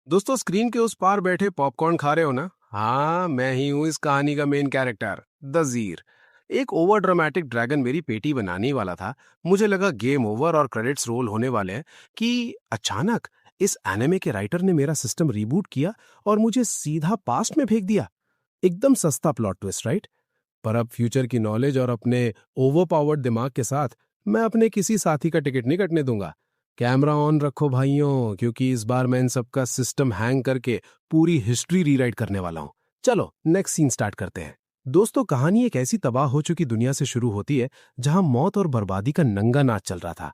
दोस्तों, स्क्रीन के उस पार बैठे पॉपकॉर्न खा रहे हो ना? हाँ, मैं ही हूँ इस कहानी का मेन कैरेक्टर, द ज़ीर। एक ओवर ड्रामेटिक ड्रैगन मेरी पेटी बनाने ही वाला था। मुझे लगा गेम ओवर और क्रेडिट्स रोल होने वाले हैं कि अचानक इस एनिमे के राइटर ने मेरा सिस्टम रीबूट किया और मुझे सीधा पास्ट में फेंक दिया। एकदम सस्ता प्लॉट ट्विस्ट, राइट? पर अब फ्यूचर की नॉलेज और अपने ओवर पावर्ड दिमाग के साथ मैं अपने किसी साथी का टिकट नहीं कटने दूंगा। कैमरा ऑन रखो भाइयों, क्योंकि इस बार मैं इन सबका सिस्टम हैंग करके पूरी हिस्ट्री रीराइट करने वाला हूं। चलो नेक्स्ट सीन स्टार्ट करते हैं। दोस्तों, कहानी एक ऐसी तबाह हो चुकी दुनिया से शुरू होती है जहां मौत और बर्बादी का नंगा नाच चल रहा था।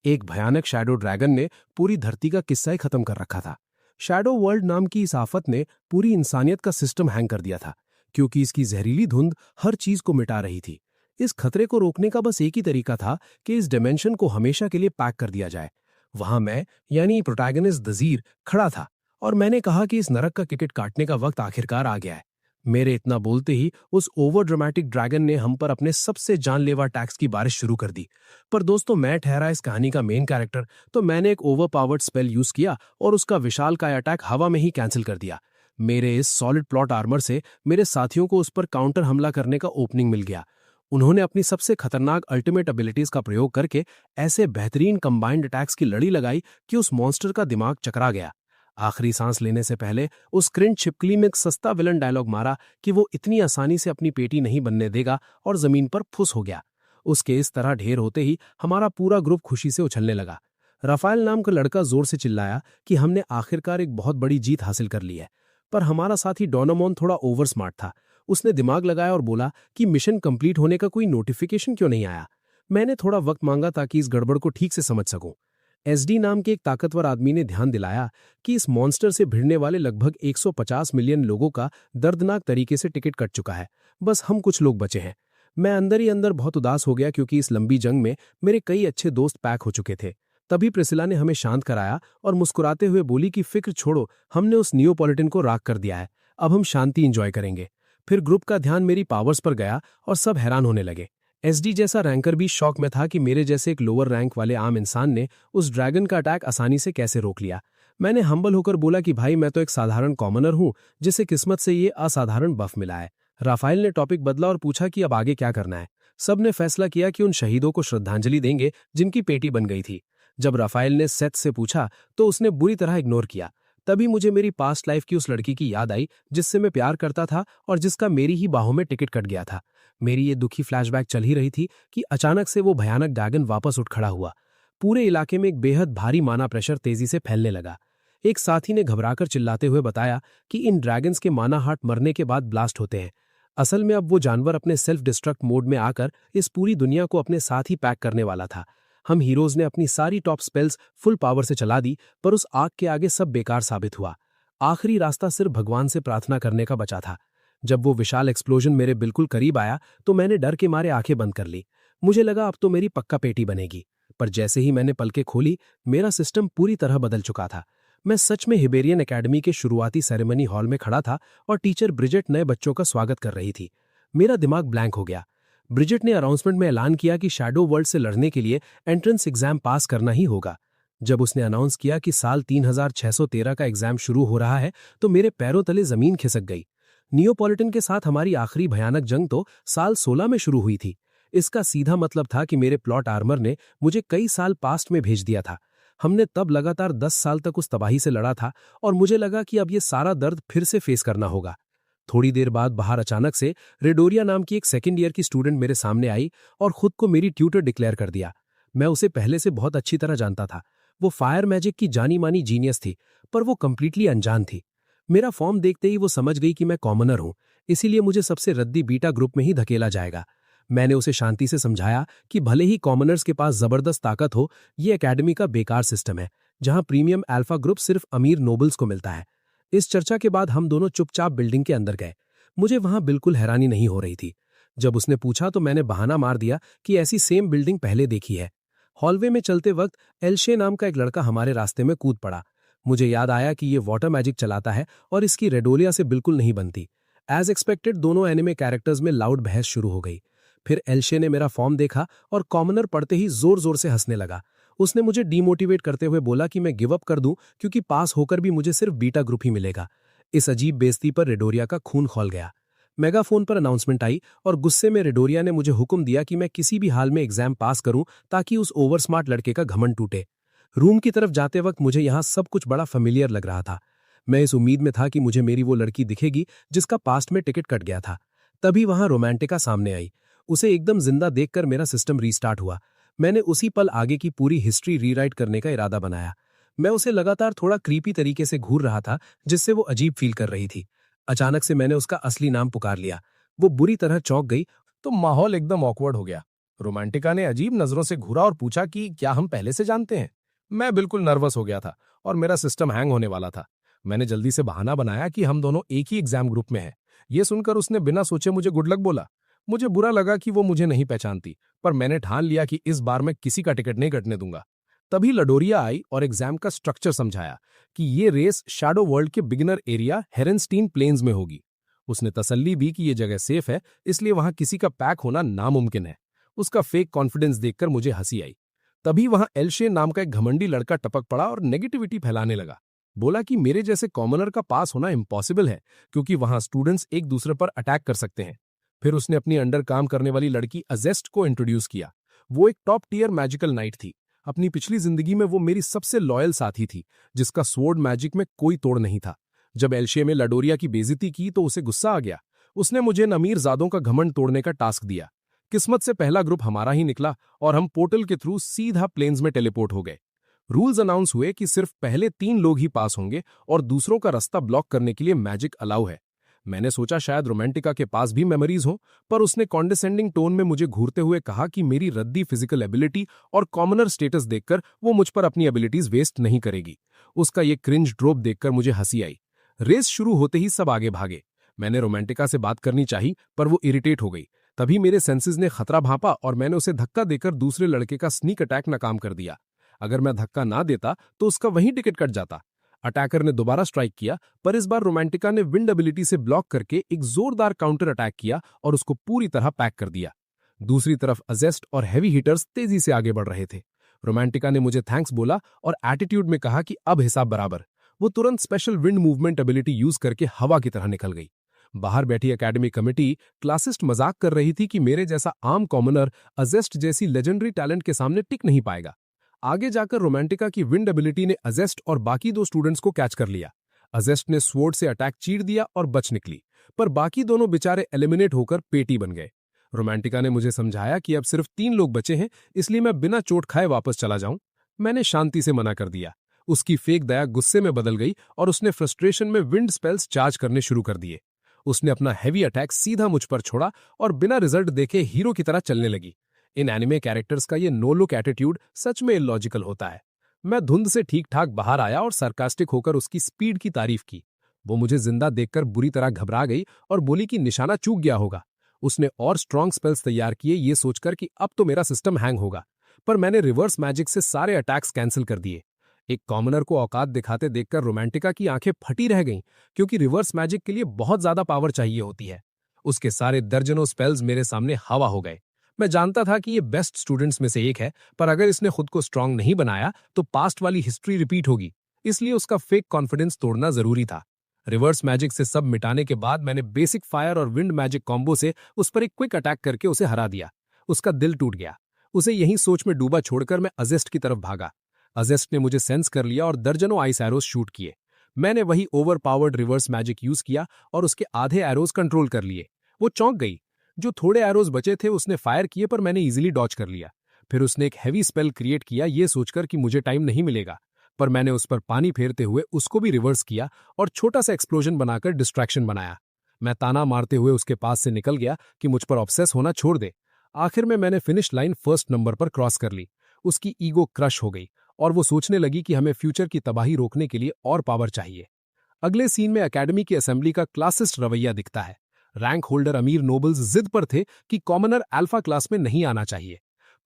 एक भयानक शैडो ड्रैगन ने पूरी धरती का किस्सा ही खत्म कर रखा था। शैडो वर्ल्ड नाम की इस आफत ने पूरी इंसानियत का सिस्टम हैंग कर दिया था, क्योंकि इसकी जहरीली धुंध हर चीज को मिटा रही थी। इस खतरे को रोकने का बस एक ही तरीका था कि इस डिमेंशन को हमेशा के लिए पैक कर दिया जाए। वहां मैं, यानी प्रोटैगनिस्ट दजीर, खड़ा था और मैंने कहा कि इस नरक का टिकट काटने का वक्त आखिरकार आ गया है। मेरे इतना बोलते ही उस ओवर ड्रामेटिक ड्रैगन ने हम पर अपने सबसे जानलेवा टैक्स की बारिश शुरू कर दी। पर दोस्तों, मैं ठहरा इस कहानी का मेन कैरेक्टर, तो मैंने एक ओवर पावर्ड स्पेल यूज किया और उसका विशालकाय अटैक हवा में ही कैंसिल कर दिया। मेरे इस सॉलिड प्लॉट आर्मर से मेरे साथियों को उस पर काउंटर हमला करने का ओपनिंग मिल गया। उन्होंने अपनी सबसे खतरनाक अल्टीमेट एबिलिटीज का प्रयोग करके ऐसे बेहतरीन कंबाइंड अटैक्स की लड़ी लगाई कि उस मॉन्स्टर का दिमाग चकरा गया। आखिरी सांस लेने से पहले उस क्रिंच छिपकली में एक सस्ता विलन डायलॉग मारा कि वो इतनी आसानी से अपनी पेटी नहीं बनने देगा, और जमीन पर फुस हो गया। उसके इस तरह ढेर होते ही हमारा पूरा ग्रुप खुशी से उछलने लगा। राफेल नाम का लड़का जोर से चिल्लाया कि हमने आखिरकार एक बहुत बड़ी जीत हासिल कर ली है। पर हमारा साथी डोनामोन थोड़ा ओवर स्मार्ट था। उसने दिमाग लगाया और बोला कि मिशन कंप्लीट होने का कोई नोटिफिकेशन क्यों नहीं आया। मैंने थोड़ा वक्त मांगा ताकि इस गड़बड़ को ठीक से समझ सकूं। एसडी नाम के एक ताकतवर आदमी ने ध्यान दिलाया कि इस मॉन्स्टर से भिड़ने वाले लगभग 150 मिलियन लोगों का दर्दनाक तरीके से टिकट कट चुका है। बस हम कुछ लोग बचे हैं। मैं अंदर ही अंदर बहुत उदास हो गया, क्योंकि इस लंबी जंग में मेरे कई अच्छे दोस्त पैक हो चुके थे। तभी प्रिसिला ने हमें शांत कराया और मुस्कुराते हुए बोली कि फिक्र छोड़ो, हमने उस नियोपॉलिटन को राख कर दिया है। अब हम शांति इंजॉय करेंगे। फिर ग्रुप का ध्यान मेरी पावर्स पर गया और सब हैरान होने लगे। एसडी जैसा रैंकर भी शौक में था कि मेरे जैसे एक लोअर रैंक वाले आम इंसान ने उस ड्रैगन का अटैक आसानी से कैसे रोक लिया। मैंने हम्बल होकर बोला कि भाई, मैं तो एक साधारण कॉमनर हूं जिसे किस्मत से ये असाधारण बफ मिला है। राफेल ने टॉपिक बदला और पूछा कि अब आगे क्या करना है। सबने फैसला किया कि उन शहीदों को श्रद्धांजलि देंगे जिनकी पेटी बन गई थी। जब राफेल ने सेथ से पूछा तो उसने बुरी तरह इग्नोर किया। तभी मुझे मेरी पास्ट लाइफ की उस लड़की की याद आई जिससे मैं प्यार करता था और जिसका मेरी ही बाहों में टिकट कट गया था। मेरी ये दुखी फ्लैशबैक चल ही रही थी कि अचानक से वो भयानक ड्रैगन वापस उठ खड़ा हुआ। पूरे इलाके में एक बेहद भारी माना प्रेशर तेजी से फैलने लगा। एक साथी ने घबराकर चिल्लाते हुए बताया कि इन ड्रैगन्स के माना हार्ट मरने के बाद ब्लास्ट होते हैं। असल में अब वो जानवर अपने सेल्फ डिस्ट्रक्ट मोड में आकर इस पूरी दुनिया को अपने साथ ही पैक करने वाला था। हम हीरोज ने अपनी सारी टॉप स्पेल्स फुल पावर से चला दी, पर उस आग के आगे सब बेकार साबित हुआ। आखिरी रास्ता सिर्फ भगवान से प्रार्थना करने का बचा था। जब वो विशाल एक्सप्लोजन मेरे बिल्कुल करीब आया तो मैंने डर के मारे आंखें बंद कर ली। मुझे लगा अब तो मेरी पक्का पेटी बनेगी। पर जैसे ही मैंने पलकें खोली, मेरा सिस्टम पूरी तरह बदल चुका था। मैं सच में हिबेरियन एकेडमी के शुरुआती सेरेमनी हॉल में खड़ा था और टीचर ब्रिजेट नए बच्चों का स्वागत कर रही थी। मेरा दिमाग ब्लैंक हो गया। ब्रिजेट ने अनाउंसमेंट में ऐलान किया कि शैडो वर्ल्ड से लड़ने के लिए एंट्रेंस एग्जाम पास करना ही होगा। जब उसने अनाउंस किया कि साल 3613 का एग्जाम शुरू हो रहा है, तो मेरे पैरों तले जमीन खिसक गई। नियोपॉलिटन के साथ हमारी आखिरी भयानक जंग तो साल 16 में शुरू हुई थी। इसका सीधा मतलब था कि मेरे प्लॉट आर्मर ने मुझे कई साल पास्ट में भेज दिया था। हमने तब लगातार 10 साल तक उस तबाही से लड़ा था और मुझे लगा कि अब ये सारा दर्द फिर से फेस करना होगा। थोड़ी देर बाद बाहर अचानक से रेडोरिया नाम की एक सेकेंड ईयर की स्टूडेंट मेरे सामने आई और खुद को मेरी ट्यूटर डिक्लेयर कर दिया। मैं उसे पहले से बहुत अच्छी तरह जानता था। वो फायर मैजिक की जानी मानी जीनियस थी, पर वो कंप्लीटली अनजान थी। मेरा फॉर्म देखते ही वो समझ गई कि मैं कॉमनर हूं, इसीलिए मुझे सबसे रद्दी बीटा ग्रुप में ही धकेला जाएगा। मैंने उसे शांति से समझाया कि भले ही कॉमनर्स के पास जबरदस्त ताकत हो, ये एकेडमी का बेकार सिस्टम है जहां प्रीमियम अल्फा ग्रुप सिर्फ अमीर नोबल्स को मिलता है। इस चर्चा के बाद हम दोनों चुपचाप बिल्डिंग के अंदर गए। मुझे वहां बिल्कुल हैरानी नहीं हो रही थी। जब उसने पूछा तो मैंने बहाना मार दिया कि ऐसी सेम बिल्डिंग पहले देखी है। हॉलवे में चलते वक्त एल्शे नाम का एक लड़का हमारे रास्ते में कूद पड़ा। मुझे याद आया कि ये वाटर मैजिक चलाता है और इसकी रेडोलिया से बिल्कुल नहीं बनती। एज एक्सपेक्टेड दोनों एनिमे कैरेक्टर्स में लाउड बहस शुरू हो गई। फिर एल्शे ने मेरा फॉर्म देखा और कॉमनर पढ़ते ही जोर जोर से हंसने लगा। उसने मुझे डीमोटिवेट करते हुए बोला कि मैं गिव अप कर दूं क्योंकि पास होकर भी मुझे सिर्फ बीटा ग्रुप ही मिलेगा। इस अजीब बेइज्जती पर रेडोरिया का खून खौल गया। मेगाफोन पर अनाउंसमेंट आई और गुस्से में रेडोरिया ने मुझे हुक्म दिया कि मैं किसी भी हाल में एग्जाम पास करूं ताकि उस ओवर स्मार्ट लड़के का घमंड टूटे। रूम की तरफ जाते वक्त मुझे यहाँ सब कुछ बड़ा फेमिलियर लग रहा था। मैं इस उम्मीद में था कि मुझे मेरी वो लड़की दिखेगी जिसका पास्ट में टिकट कट गया था। तभी वहां रोमांटिका सामने आई। उसे एकदम जिंदा देखकर मेरा सिस्टम रीस्टार्ट हुआ। मैंने उसी पल आगे की पूरी हिस्ट्री रीराइट करने का इरादा बनाया। मैं उसे लगातार थोड़ा क्रीपी तरीके से घूर रहा था, जिससे वो अजीब फील कर रही थी। अचानक से मैंने उसका असली नाम पुकार लिया। वो बुरी तरह चौंक गई। तो माहौल एकदम ऑकवर्ड हो गया। रोमांटिका ने अजीब नजरों से घूरा और पूछा कि क्या हम पहले से जानते हैं। मैं बिल्कुल नर्वस हो गया था और मेरा सिस्टम हैंग होने वाला था। मैंने जल्दी से बहाना बनाया कि हम दोनों एक ही एग्जाम ग्रुप में हैं। ये सुनकर उसने बिना सोचे मुझे गुड लक बोला। मुझे बुरा लगा कि वो मुझे नहीं पहचानती, पर मैंने ठान लिया कि इस बार मैं किसी का टिकट नहीं कटने दूंगा। तभी लडोरिया आई और एग्जाम का स्ट्रक्चर समझाया कि ये रेस शैडो वर्ल्ड के बिगिनर एरिया हेरेंस्टीन प्लेन्स में होगी। उसने तसल्ली दी कि ये जगह सेफ है, इसलिए वहां किसी का पैक होना नामुमकिन है। उसका फेक कॉन्फिडेंस देखकर मुझे हंसी आई। तभी वहां एल्शे नाम का एक घमंडी लड़का टपक पड़ा और नेगेटिविटी फैलाने लगा। बोला कि मेरे जैसे कॉमनर का पास होना इम्पॉसिबल है, क्योंकि वहां स्टूडेंट्स एक दूसरे पर अटैक कर सकते हैं। फिर उसने अपनी अंडर काम करने वाली लड़की अजेस्ट को इंट्रोड्यूस किया। वो एक टॉप टियर मैजिकल नाइट थी। अपनी पिछली जिंदगी में वो मेरी सबसे लॉयल साथी थी, जिसका स्वॉर्ड मैजिक में कोई तोड़ नहीं था। जब एल्शे में लडोरिया की बेइज्जती की तो उसे गुस्सा आ गया। उसने मुझे इन अमीरजादों का घमंड तोड़ने का टास्क दिया। किस्मत से पहला ग्रुप हमारा ही निकला और हम पोर्टल के थ्रू सीधा प्लेन्स में टेलीपोर्ट हो गए। रूल्स अनाउंस हुए कि सिर्फ पहले 3 लोग ही पास होंगे और दूसरों का रास्ता ब्लॉक करने के लिए मैजिक अलाउ है। मैंने सोचा शायद रोमांटिका के पास भी मेमोरीज हो, पर उसने कॉन्डेसेंडिंग टोन में मुझे घूरते हुए कहा कि मेरी रद्दी फिजिकल एबिलिटी और कॉमनर स्टेटस देखकर वो मुझ पर अपनी एबिलिटीज वेस्ट नहीं करेगी। उसका ये क्रिंज ड्रॉप देखकर मुझे हंसी आई। रेस शुरू होते ही सब आगे भागे। मैंने रोमांटिका से बात करनी चाही, पर वो इरिटेट हो गई। तभी मेरे सेंसेस ने खतरा भांपा और मैंने उसे धक्का देकर दूसरे लड़के का स्नीक अटैक नाकाम कर दिया। अगर मैं धक्का ना देता तो उसका वहीं टिकट कट जाता। अटैकर ने दोबारा स्ट्राइक किया, पर इस बार रोमांटिका ने विंड एबिलिटी से ब्लॉक करके एक जोरदार काउंटर अटैक किया और उसको पूरी तरह पैक कर दिया। दूसरी तरफ अजेस्ट और हैवी हिटर्स तेजी से आगे बढ़ रहे थे। रोमांटिका ने मुझे थैंक्स बोला और एटीट्यूड में कहा कि अब हिसाब बराबर। वो तुरंत special wind movement ability use करके हवा की तरह निकल गई। बाहर बैठी एकेडमी कमेटी क्लासिस्ट मजाक कर रही थी कि मेरे जैसा आम कॉमनर अजेस्ट जैसी लेजेंडरी टैलेंट के सामने टिक नहीं पाएगा। आगे जाकर रोमांटिका की विंड एबिलिटी ने अजेस्ट और बाकी 2 स्टूडेंट्स को कैच कर लिया। अजेस्ट ने स्वॉर्ड से अटैक चीर दिया और बच निकली, पर बाकी दोनों बेचारे एलिमिनेट होकर पेटी बन गए। रोमांटिका ने मुझे समझाया कि अब सिर्फ 3 लोग बचे हैं, इसलिए मैं बिना चोट खाए वापस चला जाऊं। मैंने शांति से मना कर दिया। उसकी फेक दया गुस्से में बदल गई और उसने फ्रस्ट्रेशन में विंड स्पेल्स चार्ज करने शुरू कर दिए। उसने अपना हैवी अटैक सीधा मुझ पर छोड़ा और बिना रिजल्ट देखे हीरो की तरह चलने लगी। इन एनिमे कैरेक्टर्स का ये नो लुक एटीट्यूड सच में इलॉजिकल होता है। मैं धुंध से ठीक ठाक बाहर आया और सार्कास्टिक होकर उसकी स्पीड की तारीफ की। वो मुझे जिंदा देखकर बुरी तरह घबरा गई और बोली कि निशाना चूक गया होगा। उसने और स्ट्रॉन्ग स्पेल्स तैयार किए ये सोचकर कि अब तो मेरा सिस्टम हैंग होगा, पर मैंने रिवर्स मैजिक से सारे अटैक्स कैंसिल कर दिए। एक कॉमनर को औकात दिखाते देखकर रोमांटिका की आंखें फटी रह गईं, क्योंकि रिवर्स मैजिक के लिए बहुत ज्यादा पावर चाहिए होती है। उसके सारे दर्जनों स्पेल्स मेरे सामने हवा हो गए। मैं जानता था कि ये बेस्ट स्टूडेंट्स में से एक है, पर अगर इसने खुद को स्ट्रांग नहीं बनाया तो पास्ट वाली हिस्ट्री रिपीट होगी, इसलिए उसका फेक कॉन्फिडेंस तोड़ना जरूरी था। रिवर्स मैजिक से सब मिटाने के बाद मैंने बेसिक फायर और विंड मैजिक कॉम्बो से उस पर एक क्विक अटैक करके उसे हरा दिया। उसका दिल टूट गया। उसे यहीं सोच में डूबा छोड़कर मैं अजेस्ट की तरफ भागा। अजेस्ट ने मुझे सेंस कर लिया और दर्जनों आइस एरोज शूट किए। मैंने वही over powered reverse magic use किया और उसके आधे एरोज कंट्रोल कर लिए। वो चौंक गई। जो थोड़े एरोज बचे थे उसने फायर किए, पर मैंने इजीली डॉज कर लिया। फिर उसने एक हैवी स्पेल क्रिएट किया ये सोचकर कि मुझे टाइम नहीं मिलेगा, पर मैंने उस पर पानी फेरते हुए उसको भी रिवर्स किया और छोटा सा एक्सप्लोजन बनाकर डिस्ट्रैक्शन बनाया। मैं ताना मारते हुए उसके पास से निकल गया कि मुझ पर ऑब्सेस होना छोड़ दे। आखिर में मैंने फिनिश लाइन फर्स्ट नंबर पर क्रॉस कर ली। उसकी ईगो क्रश हो गई और वो सोचने लगी कि हमें फ्यूचर की तबाही रोकने के लिए और पावर चाहिए। अगले सीन में एकेडमी की असेंबली का क्लासिस्ट रवैया दिखता है। रैंक होल्डर अमीर नोबल्स जिद पर थे कि कॉमनर अल्फा क्लास में नहीं आना चाहिए,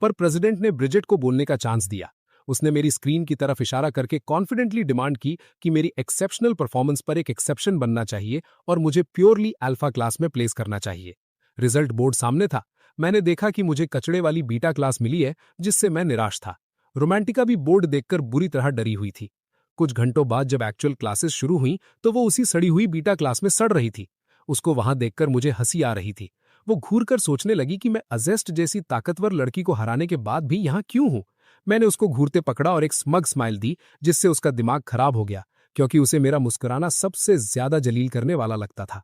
पर प्रेसिडेंट ने ब्रिजेट को बोलने का चांस दिया। उसने मेरी स्क्रीन की तरफ इशारा करके कॉन्फिडेंटली डिमांड की कि मेरी एक्सेप्शनल परफॉर्मेंस पर एक एक्सेप्शन बनना चाहिए और मुझे प्योरली अल्फा क्लास में प्लेस करना चाहिए। रिजल्ट बोर्ड सामने था। मैंने देखा कि मुझे कचड़े वाली बीटा क्लास मिली है, जिससे मैं निराश था। रोमांटिका भी बोर्ड देखकर बुरी तरह डरी हुई थी। कुछ घंटों बाद जब एक्चुअल क्लासेस शुरू हुई तो वो उसी सड़ी हुई बीटा क्लास में सड़ रही थी। उसको वहां देखकर मुझे हंसी आ रही थी। वो घूरकर सोचने लगी कि मैं अजेस्ट जैसी ताकतवर लड़की को हराने के बाद भी यहां क्यों हूं। मैंने उसको घूरते पकड़ा और एक स्मग स्माइल दी, जिससे उसका दिमाग खराब हो गया, क्योंकि उसे मेरा मुस्कुराना सबसे ज्यादा जलील करने वाला लगता था।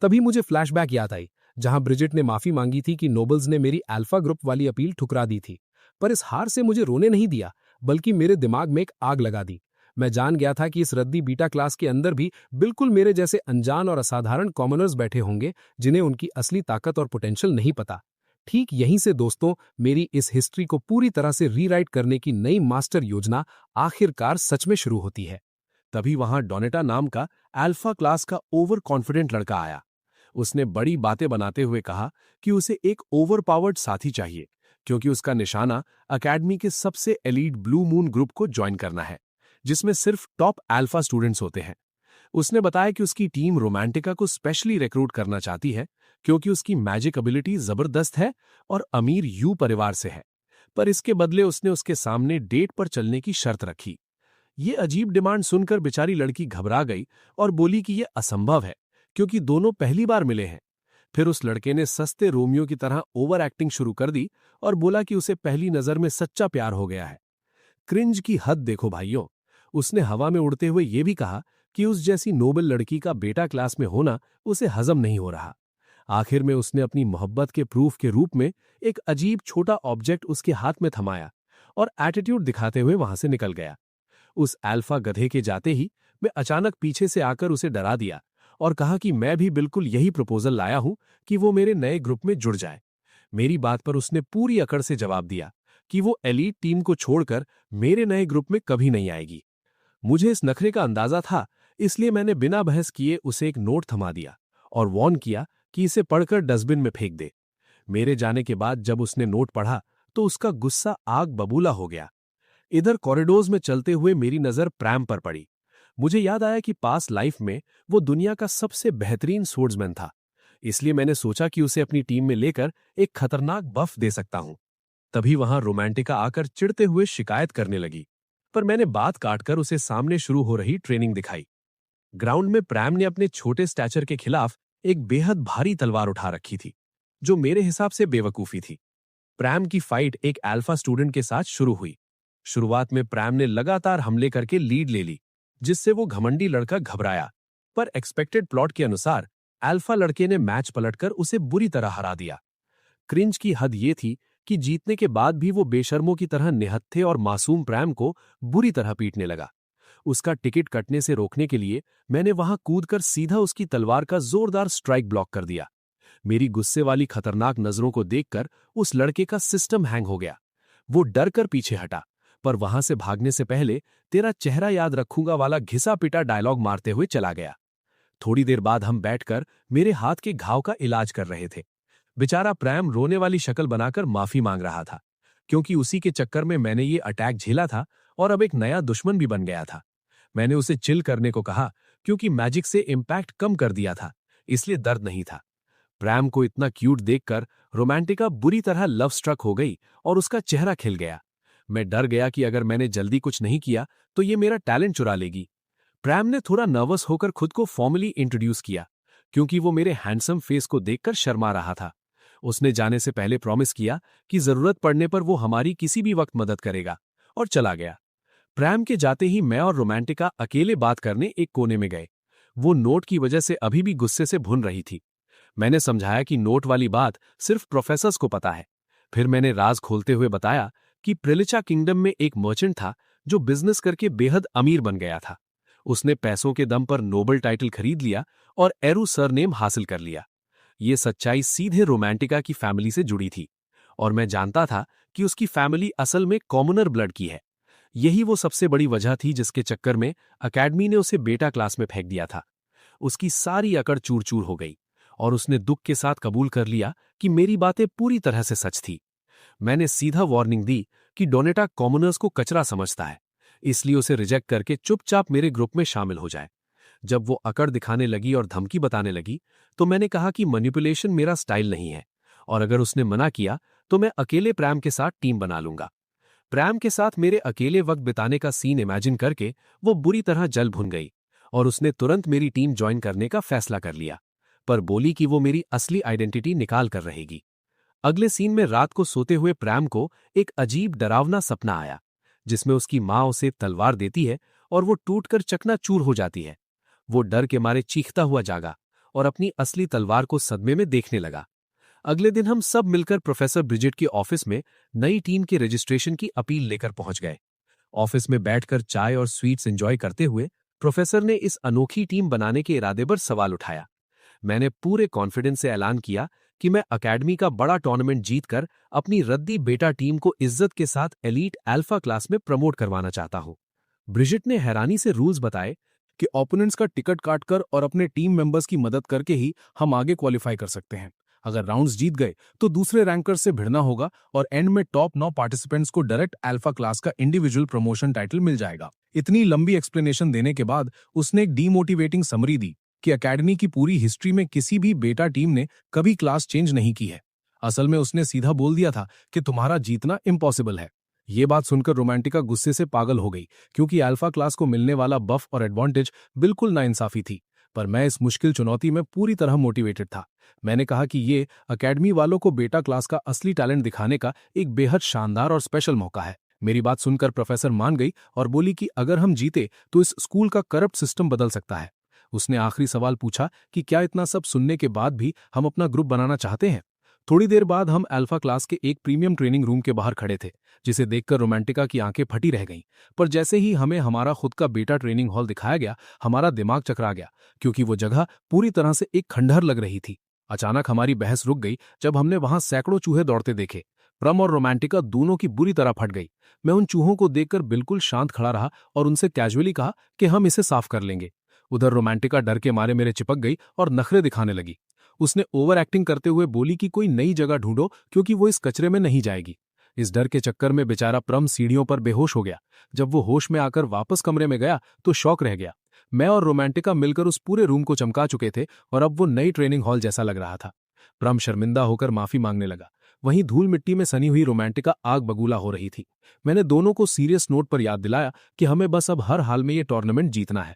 तभी मुझे फ्लैशबैक याद आई, जहां ब्रिजिट ने माफी मांगी थी कि नोबल्स ने मेरी अल्फा ग्रुप वाली अपील ठुकरा दी थी। पर इस हार से मुझे रोने नहीं दिया, बल्कि मेरे दिमाग में एक आग लगा दी। मैं जान गया था कि इस रद्दी बीटा क्लास के अंदर भी बिल्कुल मेरे जैसे अनजान और असाधारण कॉमनर्स बैठे होंगे, जिन्हें उनकी असली ताकत और पोटेंशियल नहीं पता। ठीक यहीं से दोस्तों, मेरी इस हिस्ट्री को पूरी तरह से रीराइट करने की नई मास्टर योजना आखिरकार सच में शुरू होती है। तभी वहां डोनेटा नाम का अल्फा क्लास का ओवर कॉन्फिडेंट लड़का आया। उसने बड़ी बातें बनाते हुए कहा कि उसे एक ओवरपावर्ड साथी चाहिए, क्योंकि उसका निशाना अकेडमी के सबसे एलीट ब्लू मून ग्रुप को ज्वाइन करना है, जिसमें सिर्फ टॉप अल्फा स्टूडेंट्स होते हैं। उसने बताया कि उसकी टीम रोमांटिका को स्पेशली रिक्रूट करना चाहती है, क्योंकि उसकी मैजिक एबिलिटी जबरदस्त है और अमीर यू परिवार से है। पर इसके बदले उसने उसके सामने डेट पर चलने की शर्त रखी। ये अजीब डिमांड सुनकर बेचारी लड़की घबरा गई और बोली कि यह असंभव है, क्योंकि दोनों पहली बार मिले हैं। फिर उस लड़के ने सस्ते रोमियो की तरह ओवर एक्टिंग शुरू कर दी और बोला कि उसे पहली नजर में सच्चा प्यार हो गया है। क्रिंज की हद देखो भाइयों। उसने हवा में उड़ते हुए यह भी कहा कि उस जैसी नोबल लड़की का बेटा क्लास में होना उसे हजम नहीं हो रहा। आखिर में उसने अपनी मोहब्बत के प्रूफ के रूप में एक अजीब छोटा ऑब्जेक्ट उसके हाथ में थमाया और एटीट्यूड दिखाते हुए वहां से निकल गया। उस अल्फा गधे के जाते ही मैं अचानक पीछे से आकर उसे डरा दिया और कहा कि मैं भी बिल्कुल यही प्रपोजल लाया हूं कि वो मेरे नए ग्रुप में जुड़ जाए। मेरी बात पर उसने पूरी अकड़ से जवाब दिया कि वो एलीट टीम को छोड़कर मेरे नए ग्रुप में कभी नहीं आएगी। मुझे इस नखरे का अंदाजा था, इसलिए मैंने बिना बहस किए उसे एक नोट थमा दिया और वॉर्न किया कि इसे पढ़कर डस्टबिन में फेंक दे। मेरे जाने के बाद जब उसने नोट पढ़ा तो उसका गुस्सा आग बबूला हो गया। इधर कॉरिडोर्स में चलते हुए मेरी नजर प्रैम पर पड़ी। मुझे याद आया कि पास लाइफ में वो दुनिया का सबसे बेहतरीन स्वर्ड्समैन था, इसलिए मैंने सोचा कि उसे अपनी टीम में लेकर एक खतरनाक बफ दे सकता हूं। तभी वहां रोमांटिका आकर चिढ़ते हुए शिकायत करने लगी, पर मैंने बात काटकर उसे सामने शुरू हो रही ट्रेनिंग दिखाई। ग्राउंड में प्रैम ने अपने छोटे स्टैचर के खिलाफ एक बेहद भारी तलवार उठा रखी थी, जो मेरे हिसाब से बेवकूफी थी। प्रैम की फाइट एक अल्फा स्टूडेंट के साथ शुरू हुई। शुरुआत में प्रैम ने लगातार हमले करके लीड ले ली, जिससे वो घमंडी लड़का घबराया। पर एक्सपेक्टेड प्लॉट के अनुसार अल्फा लड़के ने मैच पलटकर उसे बुरी तरह हरा दिया। क्रिंज की हद ये थी कि जीतने के बाद भी वो बेशर्मों की तरह निहत्थे और मासूम प्रैम को बुरी तरह पीटने लगा। उसका टिकट कटने से रोकने के लिए मैंने वहां कूदकर सीधा उसकी तलवार का जोरदार स्ट्राइक ब्लॉक कर दिया। मेरी गुस्से वाली खतरनाक नजरों को देखकर उस लड़के का सिस्टम हैंग हो गया। वो डर कर पीछे हटा, पर वहां से भागने से पहले तेरा चेहरा याद रखूंगा वाला घिसा पिटा डायलॉग मारते हुए चला गया। थोड़ी देर बाद हम बैठकर मेरे हाथ के घाव का इलाज कर रहे थे। बेचारा प्रैम रोने वाली शक्ल बनाकर माफी मांग रहा था, क्योंकि उसी के चक्कर में मैंने ये अटैक झेला था और अब एक नया दुश्मन भी बन गया था। मैंने उसे चिल करने को कहा, क्योंकि मैजिक से इम्पैक्ट कम कर दिया था, इसलिए दर्द नहीं था। प्रैम को इतना क्यूट देखकर रोमांटिका बुरी तरह लव स्ट्रक हो गई और उसका चेहरा खिल गया। मैं डर गया कि अगर मैंने जल्दी कुछ नहीं किया तो ये मेरा टैलेंट चुरा लेगी। प्रैम ने थोड़ा नर्वस होकर खुद को फॉर्मली इंट्रोड्यूस किया, क्योंकि वो मेरे हैंडसम फेस को देखकर शर्मा रहा था। उसने जाने से पहले प्रॉमिस किया कि जरूरत पड़ने पर वो हमारी किसी भी वक्त मदद करेगा, और चला गया। प्रैम के जाते ही मैं और रोमांटिका अकेले बात करने एक कोने में गए। वो नोट की वजह से अभी भी गुस्से से भुन रही थी। मैंने समझाया कि नोट वाली बात सिर्फ प्रोफेसर्स को पता है। फिर मैंने राज खोलते हुए बताया कि प्रिलिचा किंगडम में एक मर्चेंट था जो बिजनेस करके बेहद अमीर बन गया था। उसने पैसों के दम पर नोबल टाइटल खरीद लिया और एरू सरनेम हासिल कर लिया। ये सच्चाई सीधे रोमांटिका की फैमिली से जुड़ी थी, और मैं जानता था कि उसकी फैमिली असल में कॉमनर ब्लड की है। यही वो सबसे बड़ी वजह थी जिसके चक्कर में अकेडमी ने उसे बेटा क्लास में फेंक दिया था। उसकी सारी अकड़ चूर चूर हो गई और उसने दुख के साथ कबूल कर लिया कि मेरी बातें पूरी तरह से सच थी। मैंने सीधा वार्निंग दी कि डोनेटा कॉमनर्स को कचरा समझता है, इसलिए उसे रिजेक्ट करके चुपचाप मेरे ग्रुप में शामिल हो जाए। जब वो अकड़ दिखाने लगी और धमकी बताने लगी तो मैंने कहा कि मैनिपुलेशन मेरा स्टाइल नहीं है, और अगर उसने मना किया तो मैं अकेले प्रैम के साथ टीम बना लूंगा। प्रैम के साथ मेरे अकेले वक्त बिताने का सीन इमेजिन करके वो बुरी तरह जल भुन गई और उसने तुरंत मेरी टीम ज्वाइन करने का फैसला कर लिया, पर बोली कि वो मेरी असली आइडेंटिटी निकाल कर रहेगी। अगले सीन में रात को सोते हुए प्रैम को एक अजीब डरावना सपना आया, जिसमें उसकी माँ उसे तलवार देती है और वो टूटकर चकनाचूर हो जाती है। वो डर के मारे चीखता हुआ जागा और अपनी असली तलवार को सदमे में देखने लगा। अगले दिन हम सब मिलकर प्रोफेसर ब्रिजिट के ऑफिस में नई टीम के रजिस्ट्रेशन की अपील लेकर पहुंच गए। ऑफिस में बैठकर चाय और स्वीट्स एंजॉय करते हुए प्रोफेसर ने इस अनोखी टीम बनाने के इरादे पर सवाल उठाया। मैंने पूरे कॉन्फिडेंस से ऐलान किया कि मैं अकेडमी का बड़ा टूर्नामेंट जीतकर अपनी रद्दी बेटा टीम को इज्जत के साथ एलीट अल्फा क्लास में प्रमोट करवाना चाहता हूं। ब्रिजिट ने हैरानी से रूल्स बताए कि ओपोनेंट्स का टिकट काटकर और अपने टीम मेंबर्स की मदद करके ही हम आगे क्वालिफाई कर सकते हैं। अगर राउंड्स जीत गए तो दूसरे रैंकर से भिड़ना होगा और एंड में टॉप 9 पार्टिसिपेंट्स को डायरेक्ट अल्फा क्लास का इंडिविजुअल प्रमोशन टाइटल मिल जाएगा। इतनी लंबी एक्सप्लेनेशन देने के बाद उसने एक डीमोटिवेटिंग समरी दी कि अकेडमी की पूरी हिस्ट्री में किसी भी बेटा टीम ने कभी क्लास चेंज नहीं की है। असल में उसने सीधा बोल दिया था कि तुम्हारा जीतना इम्पॉसिबल है। ये बात सुनकर रोमांटिका गुस्से से पागल हो गई, क्योंकि अल्फा क्लास को मिलने वाला बफ और एडवांटेज बिल्कुल नाइंसाफी थी। पर मैं इस मुश्किल चुनौती में पूरी तरह मोटिवेटेड था। मैंने कहा कि ये अकेडमी वालों को बेटा क्लास का असली टैलेंट दिखाने का एक बेहद शानदार और स्पेशल मौका है। मेरी बात सुनकर प्रोफेसर मान गई और बोली कि अगर हम जीते तो इस स्कूल का करप्ट सिस्टम बदल सकता है। उसने आखिरी सवाल पूछा कि क्या इतना सब सुनने के बाद भी हम अपना ग्रुप बनाना चाहते हैं। थोड़ी देर बाद हम अल्फा क्लास के एक प्रीमियम ट्रेनिंग रूम के बाहर खड़े थे, जिसे देखकर रोमांटिका की आंखें फटी रह गईं। पर जैसे ही हमें हमारा खुद का बेटा ट्रेनिंग हॉल दिखाया गया, हमारा दिमाग चकरा गया, क्योंकि वो जगह पूरी तरह से एक खंडहर लग रही थी। अचानक हमारी बहस रुक गई जब हमने वहां सैकड़ों चूहे दौड़ते देखे। प्रम और रोमांटिका दोनों की बुरी तरह फट गई। मैं उन चूहों को देखकर बिल्कुल शांत खड़ा रहा और उनसे कैजुअली कहा कि हम इसे साफ कर लेंगे। उधर रोमांटिका डर के मारे मेरे चिपक गई और नखरे दिखाने लगी। उसने ओवर एक्टिंग करते हुए बोली कि कोई नई जगह ढूंढो, क्योंकि वो इस कचरे में नहीं जाएगी। इस डर के चक्कर में बेचारा प्रम सीढ़ियों पर बेहोश हो गया। जब वो होश में आकर वापस कमरे में गया तो शौक रह गया। मैं और रोमांटिका मिलकर उस पूरे रूम को चमका चुके थे और अब वो नई ट्रेनिंग हॉल जैसा लग रहा था। प्रम शर्मिंदा होकर माफी मांगने लगा। वहीं धूल मिट्टी में सनी हुई रोमांटिका आग बगूला हो रही थी। मैंने दोनों को सीरियस नोट पर याद दिलाया कि हमें बस अब हर हाल में ये टूर्नामेंट जीतना है।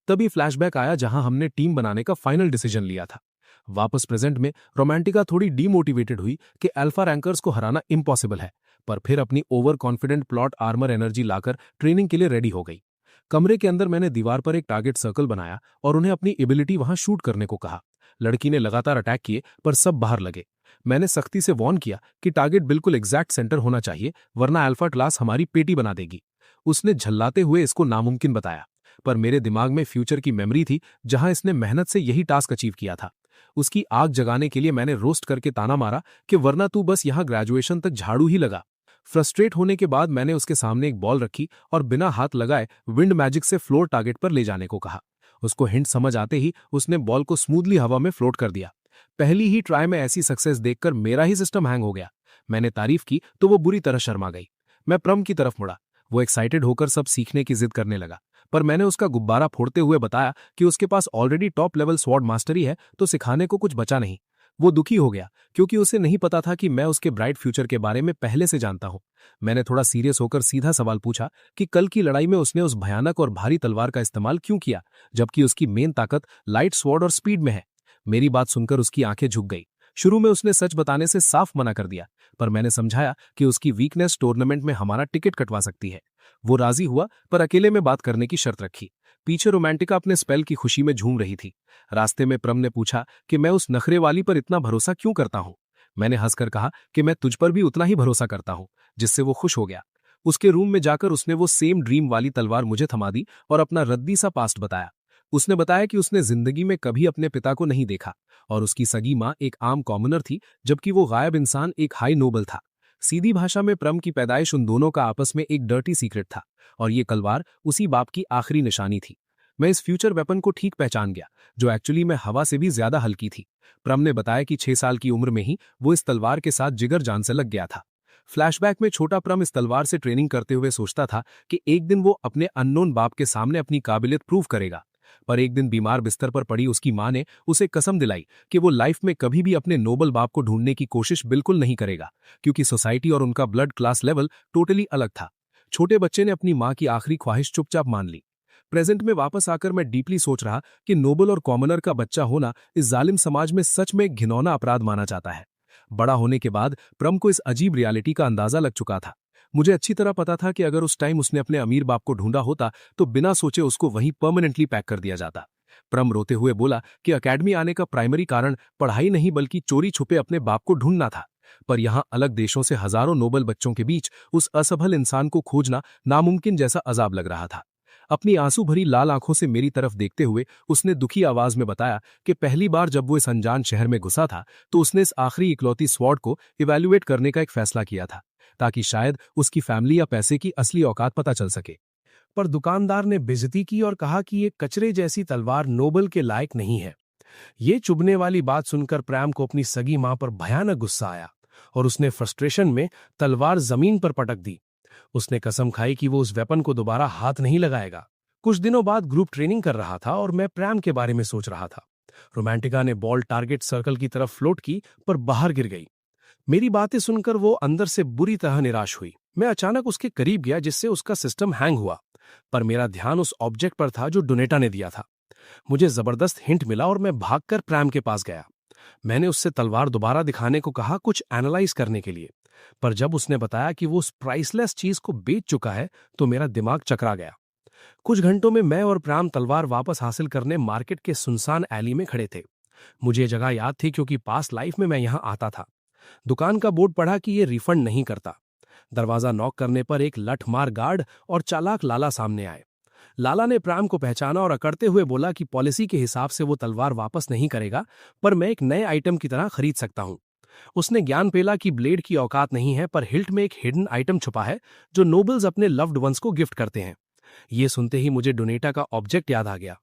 तभी फ्लैशबैक आया जहां हमने टीम बनाने का फाइनल डिसीजन लिया था। वापस प्रेजेंट में रोमांटिका थोड़ी डीमोटिवेटेड हुई कि अल्फा रैंकर्स को हराना इम्पॉसिबल है, पर फिर अपनी over confident plot armour energy लाकर ट्रेनिंग के लिए रेडी हो गई। कमरे के अंदर मैंने दीवार पर एक टारगेट सर्कल बनाया और उन्हें अपनी एबिलिटी वहां शूट करने को कहा। लड़की ने लगातार अटैक किए, पर सब बाहर लगे। मैंने सख्ती से वॉर्न किया कि टारगेट बिल्कुल एग्जैक्ट सेंटर होना चाहिए, वरना अल्फा क्लास हमारी पेटी बना देगी। उसने झल्लाते हुए इसको नामुमकिन बताया, पर मेरे दिमाग में फ्यूचर की मेमोरी थी जहां इसने मेहनत से यही टास्क अचीव किया था। उसकी आग जगाने के लिए मैंने रोस्ट करके ताना मारा कि वरना तू बस यहां ग्रेजुएशन तक झाड़ू ही लगा। फ्रस्ट्रेट होने के बाद मैंने उसके सामने एक बॉल रखी और बिना हाथ लगाए विंड मैजिक से फ्लोर टारगेट पर ले जाने को कहा। उसको हिंट समझ आते ही उसने बॉल को स्मूथली हवा में फ्लोट कर दिया। पहली ही ट्राई में ऐसी सक्सेस देखकर मेरा ही सिस्टम हैंग हो गया। मैंने तारीफ की तो वो बुरी तरह शर्मा गई। मैं प्रम की तरफ मुड़ा। वो एक्साइटेड होकर सब सीखने की जिद करने लगा, पर मैंने उसका गुब्बारा फोड़ते हुए बताया कि उसके पास already top level sword mastery है, तो सिखाने को कुछ बचा नहीं। वो दुखी हो गया, क्योंकि उसे नहीं पता था कि मैं उसके ब्राइट फ्यूचर के बारे में पहले से जानता हूं। मैंने थोड़ा सीरियस होकर सीधा सवाल पूछा कि कल की लड़ाई में उसने उस भयानक और भारी तलवार का इस्तेमाल क्यों किया, जबकि उसकी मेन ताकत लाइट स्वॉर्ड और स्पीड में है। मेरी बात सुनकर उसकी आंखें झुक गई। शुरू में उसने सच बताने से साफ मना कर दिया, पर मैंने समझाया कि उसकी वीकनेस टूर्नामेंट में हमारा टिकट कटवा सकती है। वो राजी हुआ, पर अकेले में बात करने की शर्त रखी। पीछे रोमांटिका अपने स्पेल की खुशी में झूम रही थी। रास्ते में प्रम ने पूछा कि मैं उस नखरे वाली पर इतना भरोसा क्यों करता हूं। मैंने हंसकर कहा कि मैं तुझ पर भी उतना ही भरोसा करता हूं, जिससे वो खुश हो गया। उसके रूम में जाकर उसने वो सेम ड्रीम वाली तलवार मुझे थमा दी और अपना रद्दी सा पास्ट बताया। उसने बताया कि उसने जिंदगी में कभी अपने पिता को नहीं देखा और उसकी सगी माँ एक आम कॉमनर थी, जबकि वो गायब इंसान एक हाई नोबल था। सीधी भाषा में प्रम की पैदाइश उन दोनों का आपस में एक डर्टी सीक्रेट था, और ये तलवार उसी बाप की आखिरी निशानी थी। मैं इस फ्यूचर वेपन को ठीक पहचान गया, जो एक्चुअली में हवा से भी ज्यादा हल्की थी। प्रम ने बताया कि 6 साल की उम्र में ही वो इस तलवार के साथ जिगर जान से लग गया था। फ्लैशबैक में छोटा प्रम इस तलवार से ट्रेनिंग करते हुए सोचता था कि एक दिन वो अपने अननोन बाप के सामने अपनी काबिलियत प्रूव करेगा। पर एक दिन बीमार बिस्तर पर पड़ी उसकी मां ने उसे कसम दिलाई कि वो लाइफ में कभी भी अपने नोबल बाप को ढूंढने की कोशिश बिल्कुल नहीं करेगा, क्योंकि सोसाइटी और उनका ब्लड क्लास लेवल टोटली अलग था। छोटे बच्चे ने अपनी मां की आखिरी ख्वाहिश चुपचाप मान ली। प्रेजेंट में वापस आकर मैं डीपली सोच रहा कि नोबल और कॉमनर का बच्चा होना इस जालिम समाज में सच में एक घिनौना अपराध माना जाता है। बड़ा होने के बाद प्रम को इस अजीब रियलिटी का अंदाजा लग चुका था। मुझे अच्छी तरह पता था कि अगर उस टाइम उसने अपने अमीर बाप को ढूंढा होता तो बिना सोचे उसको वहीं परमानेंटली पैक कर दिया जाता। प्रम रोते हुए बोला कि अकेडमी आने का प्राइमरी कारण पढ़ाई नहीं बल्कि चोरी छुपे अपने बाप को ढूंढना था। पर यहां अलग देशों से हजारों नोबल बच्चों के बीच उस असफल इंसान को खोजना नामुमकिन जैसा अजाब लग रहा था। अपनी आंसू भरी लाल आंखों से मेरी तरफ देखते हुए उसने दुखी आवाज में बताया कि पहली बार जब वो इस अनजान शहर में घुसा था तो उसने इस आखिरी इकलौती स्वॉर्ड को इवैल्यूएट करने का एक फैसला किया था, ताकि शायद उसकी फैमिली या पैसे की असली औकात पता चल सके। पर दुकानदार ने बेइज्जती की और कहा कि ये कचरे जैसी तलवार नोबल के लायक नहीं है। ये चुभने वाली बात सुनकर प्रैम को अपनी सगी मां पर भयानक गुस्सा आया और उसने फ्रस्ट्रेशन में तलवार जमीन पर पटक दी। उसने कसम खाई कि वो उस वेपन को दोबारा हाथ नहीं लगाएगा। कुछ दिनों बाद ग्रुप ट्रेनिंग कर रहा था और मैं प्रैम के बारे में सोच रहा था। रोमांटिका ने बॉल टारगेट सर्कल की तरफ फ्लोट की पर बाहर गिर गई। मेरी बातें सुनकर वो अंदर से बुरी तरह निराश हुई। मैं अचानक उसके करीब गया जिससे उसका सिस्टम हैंग हुआ, पर मेरा ध्यान उस ऑब्जेक्ट पर था जो डोनेटा ने दिया था। मुझे जबरदस्त हिंट मिला और मैं भागकर प्रैम के पास गया। मैंने उससे तलवार दोबारा दिखाने को कहा, कुछ एनालाइज करने के लिए, पर जब उसने बताया कि वो उस प्राइसलेस चीज को बेच चुका है तो मेरा दिमाग चकरा गया। कुछ घंटों में मैं और प्रैम तलवार वापस हासिल करने मार्केट के सुनसान एली में खड़े थे। मुझे ये जगह याद थी क्योंकि पास्ट लाइफ में मैं यहां आता था। दुकान का बोर्ड पढ़ा कि ये रिफंड नहीं करता। दरवाजा नॉक करने पर एक लठमार गार्ड और चालाक लाला सामने आए। लाला ने प्रैम को पहचाना और अकड़ते हुए बोला कि पॉलिसी के हिसाब से वो तलवार वापस नहीं करेगा, पर मैं एक नए आइटम की तरह खरीद सकता हूं। उसने ज्ञान पेला कि ब्लेड की औकात नहीं है, पर हिल्ट में एक हिडन आइटम छुपा है जो नोबल्स अपने लव्ड वंस को गिफ्ट करते हैं। ये सुनते ही मुझे डोनेटा का ऑब्जेक्ट याद आ गया।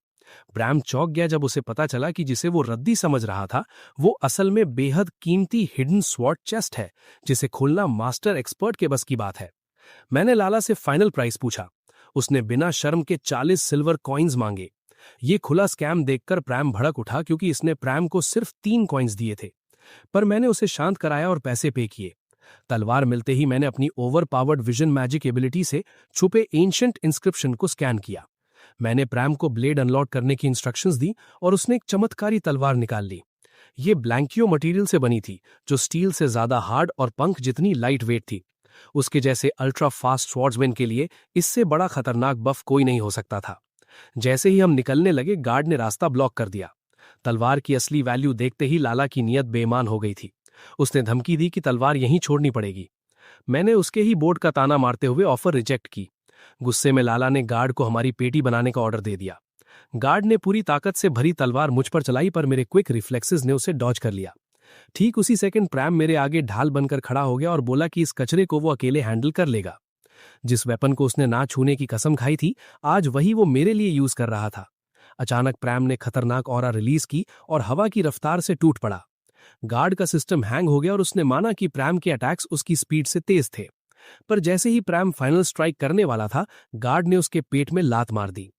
ब्रैम चौंक गया जब उसे पता चला कि जिसे वो रद्दी समझ रहा था वो असल में बेहद कीमती हिडन स्वॉर्ड चेस्ट है, जिसे खोलना मास्टर एक्सपर्ट के बस की बात है। मैंने लाला से फाइनल प्राइस पूछा। उसने बिना शर्म के 40 सिल्वर कॉइन्स मांगे। ये खुला स्कैम देखकर प्रैम भड़क उठा क्योंकि इसने प्रैम को सिर्फ 3 कॉइन्स दिए थे, पर मैंने उसे शांत कराया और पैसे पे किए। तलवार मिलते ही मैंने अपनी over powered vision magic ability से छुपे एंशिएंट इंस्क्रिप्शन को स्कैन किया। मैंने प्रैम को ब्लेड अनलॉक करने की इंस्ट्रक्शंस दी और उसने एक चमत्कारी तलवार निकाल ली। ये ब्लैंकियो मटेरियल से बनी थी, जो स्टील से ज्यादा हार्ड और पंख जितनी लाइट वेट थी। उसके जैसे अल्ट्रा फास्ट स्वॉर्ड्समैन के लिए इससे बड़ा खतरनाक बफ कोई नहीं हो सकता था। जैसे ही हम निकलने लगे, गार्ड ने रास्ता ब्लॉक कर दिया। तलवार की असली वैल्यू देखते ही लाला की नीयत बेईमान हो गई थी। उसने धमकी दी कि तलवार यहीं छोड़नी पड़ेगी। मैंने उसके ही बोर्ड का ताना मारते हुए ऑफर रिजेक्ट की। गुस्से में लाला ने गार्ड को हमारी पेटी बनाने का ऑर्डर दे दिया। गार्ड ने पूरी ताकत से भरी तलवार मुझ पर चलाई, पर मेरे क्विक रिफ्लेक्सेस ने उसे डॉज कर लिया। ठीक उसी सेकंड प्रैम मेरे आगे ढाल बनकर खड़ा हो गया और बोला कि इस कचरे को वो अकेले हैंडल कर लेगा। जिस वेपन को उसने ना छूने की कसम खाई थी, आज वही वो मेरे लिए यूज कर रहा था। अचानक प्रैम ने खतरनाक ऑरा रिलीज की और हवा की रफ्तार से टूट पड़ा। गार्ड का सिस्टम हैंग हो गया और उसने माना कि प्रैम के अटैक्स उसकी स्पीड से तेज थे। पर जैसे ही प्रैम फाइनल स्ट्राइक करने वाला था, गार्ड ने उसके पेट में लात मार दी।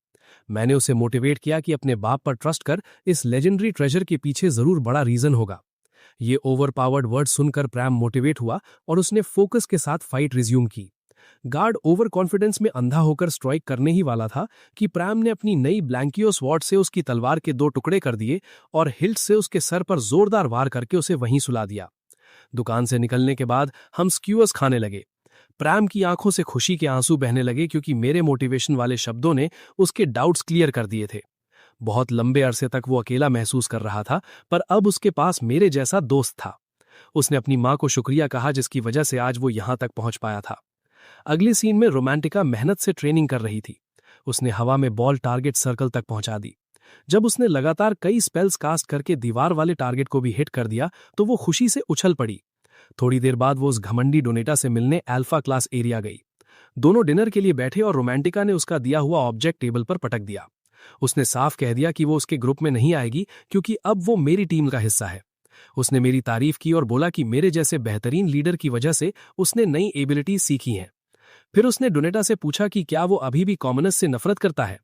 मैंने उसे मोटिवेट किया कि अपने बाप पर ट्रस्ट कर, इस लेजेंडरी ट्रेजर के पीछे जरूर बड़ा रीजन होगा। ये ओवरपावर्ड वर्ड सुनकर प्रैम मोटिवेट हुआ और उसने फोकस के साथ फाइट रिज्यूम की। गार्ड ओवर कॉन्फिडेंस में अंधा होकर स्ट्राइक करने ही वाला था कि प्रैम ने अपनी नई ब्लैंकियो स्वॉर्ड से उसकी तलवार के 2 टुकड़े कर दिए और हिल्ट से उसके सर पर जोरदार वार करके उसे वहीं सुला दिया। दुकान से निकलने के बाद हम स्क्यूअर्स खाने लगे। प्रैम की आंखों से खुशी के आंसू बहने लगे क्योंकि मेरे मोटिवेशन वाले शब्दों ने उसके डाउट्स क्लियर कर दिए थे। बहुत लंबे अरसे तक वो अकेला महसूस कर रहा था, पर अब उसके पास मेरे जैसा दोस्त था। उसने अपनी मां को शुक्रिया कहा जिसकी वजह से आज वो यहां तक पहुंच पाया था। अगले सीन में रोमांटिका मेहनत से ट्रेनिंग कर रही थी। उसने हवा में बॉल टारगेट सर्कल तक पहुंचा दी। जब उसने लगातार कई स्पेल्स कास्ट करके दीवार वाले टारगेट को भी हिट कर दिया तो वो खुशी से उछल पड़ी। थोड़ी देर बाद वो उस घमंडी डोनेटा से मिलने अल्फा क्लास एरिया गई। दोनों डिनर के लिए बैठे और रोमांटिका ने उसका दिया हुआ ऑब्जेक्ट टेबल पर पटक दिया। उसने साफ कह दिया कि वो उसके ग्रुप में नहीं आएगी क्योंकि अब वो मेरी टीम का हिस्सा है। उसने मेरी तारीफ की और बोला कि मेरे जैसे बेहतरीन लीडर की वजह से उसने नई एबिलिटीज सीखी हैं। फिर उसने डोनेटा से पूछा कि क्या वो अभी भी कॉमनर्स से नफरत करता है।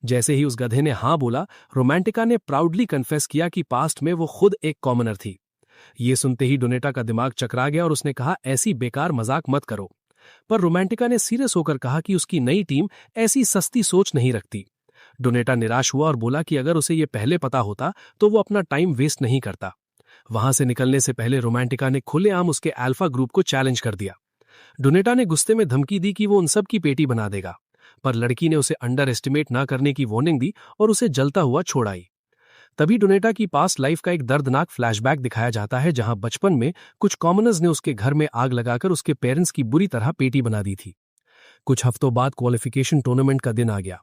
जैसे ही उस गधे ने हाँ बोला, रोमांटिका ने प्राउडली कन्फेस किया कि पास्ट में वो खुद एक कॉमनर थी। ये सुनते ही डोनेटा का दिमाग चकरा गया और उसने कहा, ऐसी बेकार मजाक मत करो। पर रोमांटिका ने सीरियस होकर कहा कि उसकी नई टीम ऐसी सस्ती सोच नहीं रखती। डोनेटा निराश हुआ और बोला कि अगर उसे ये पहले पता होता तो वो अपना टाइम वेस्ट नहीं करता। वहां से निकलने से पहले रोमांटिका ने खुलेआम उसके अल्फा ग्रुप को चैलेंज कर दिया। डोनेटा ने गुस्से में धमकी दी कि वो उन सब की पेटी बना देगा, पर लड़की ने उसे अंडर एस्टिमेट ना करने की वार्निंग दी और उसे जलता हुआ छोड़ आई। तभी डोनेटा की पास्ट लाइफ का एक दर्दनाक फ्लैशबैक दिखाया जाता है, जहां बचपन में कुछ कॉमनर्स ने उसके घर में आग लगाकर उसके पेरेंट्स की बुरी तरह पेटी बना दी थी। कुछ हफ्तों बाद क्वालिफिकेशन टूर्नामेंट का दिन आ गया।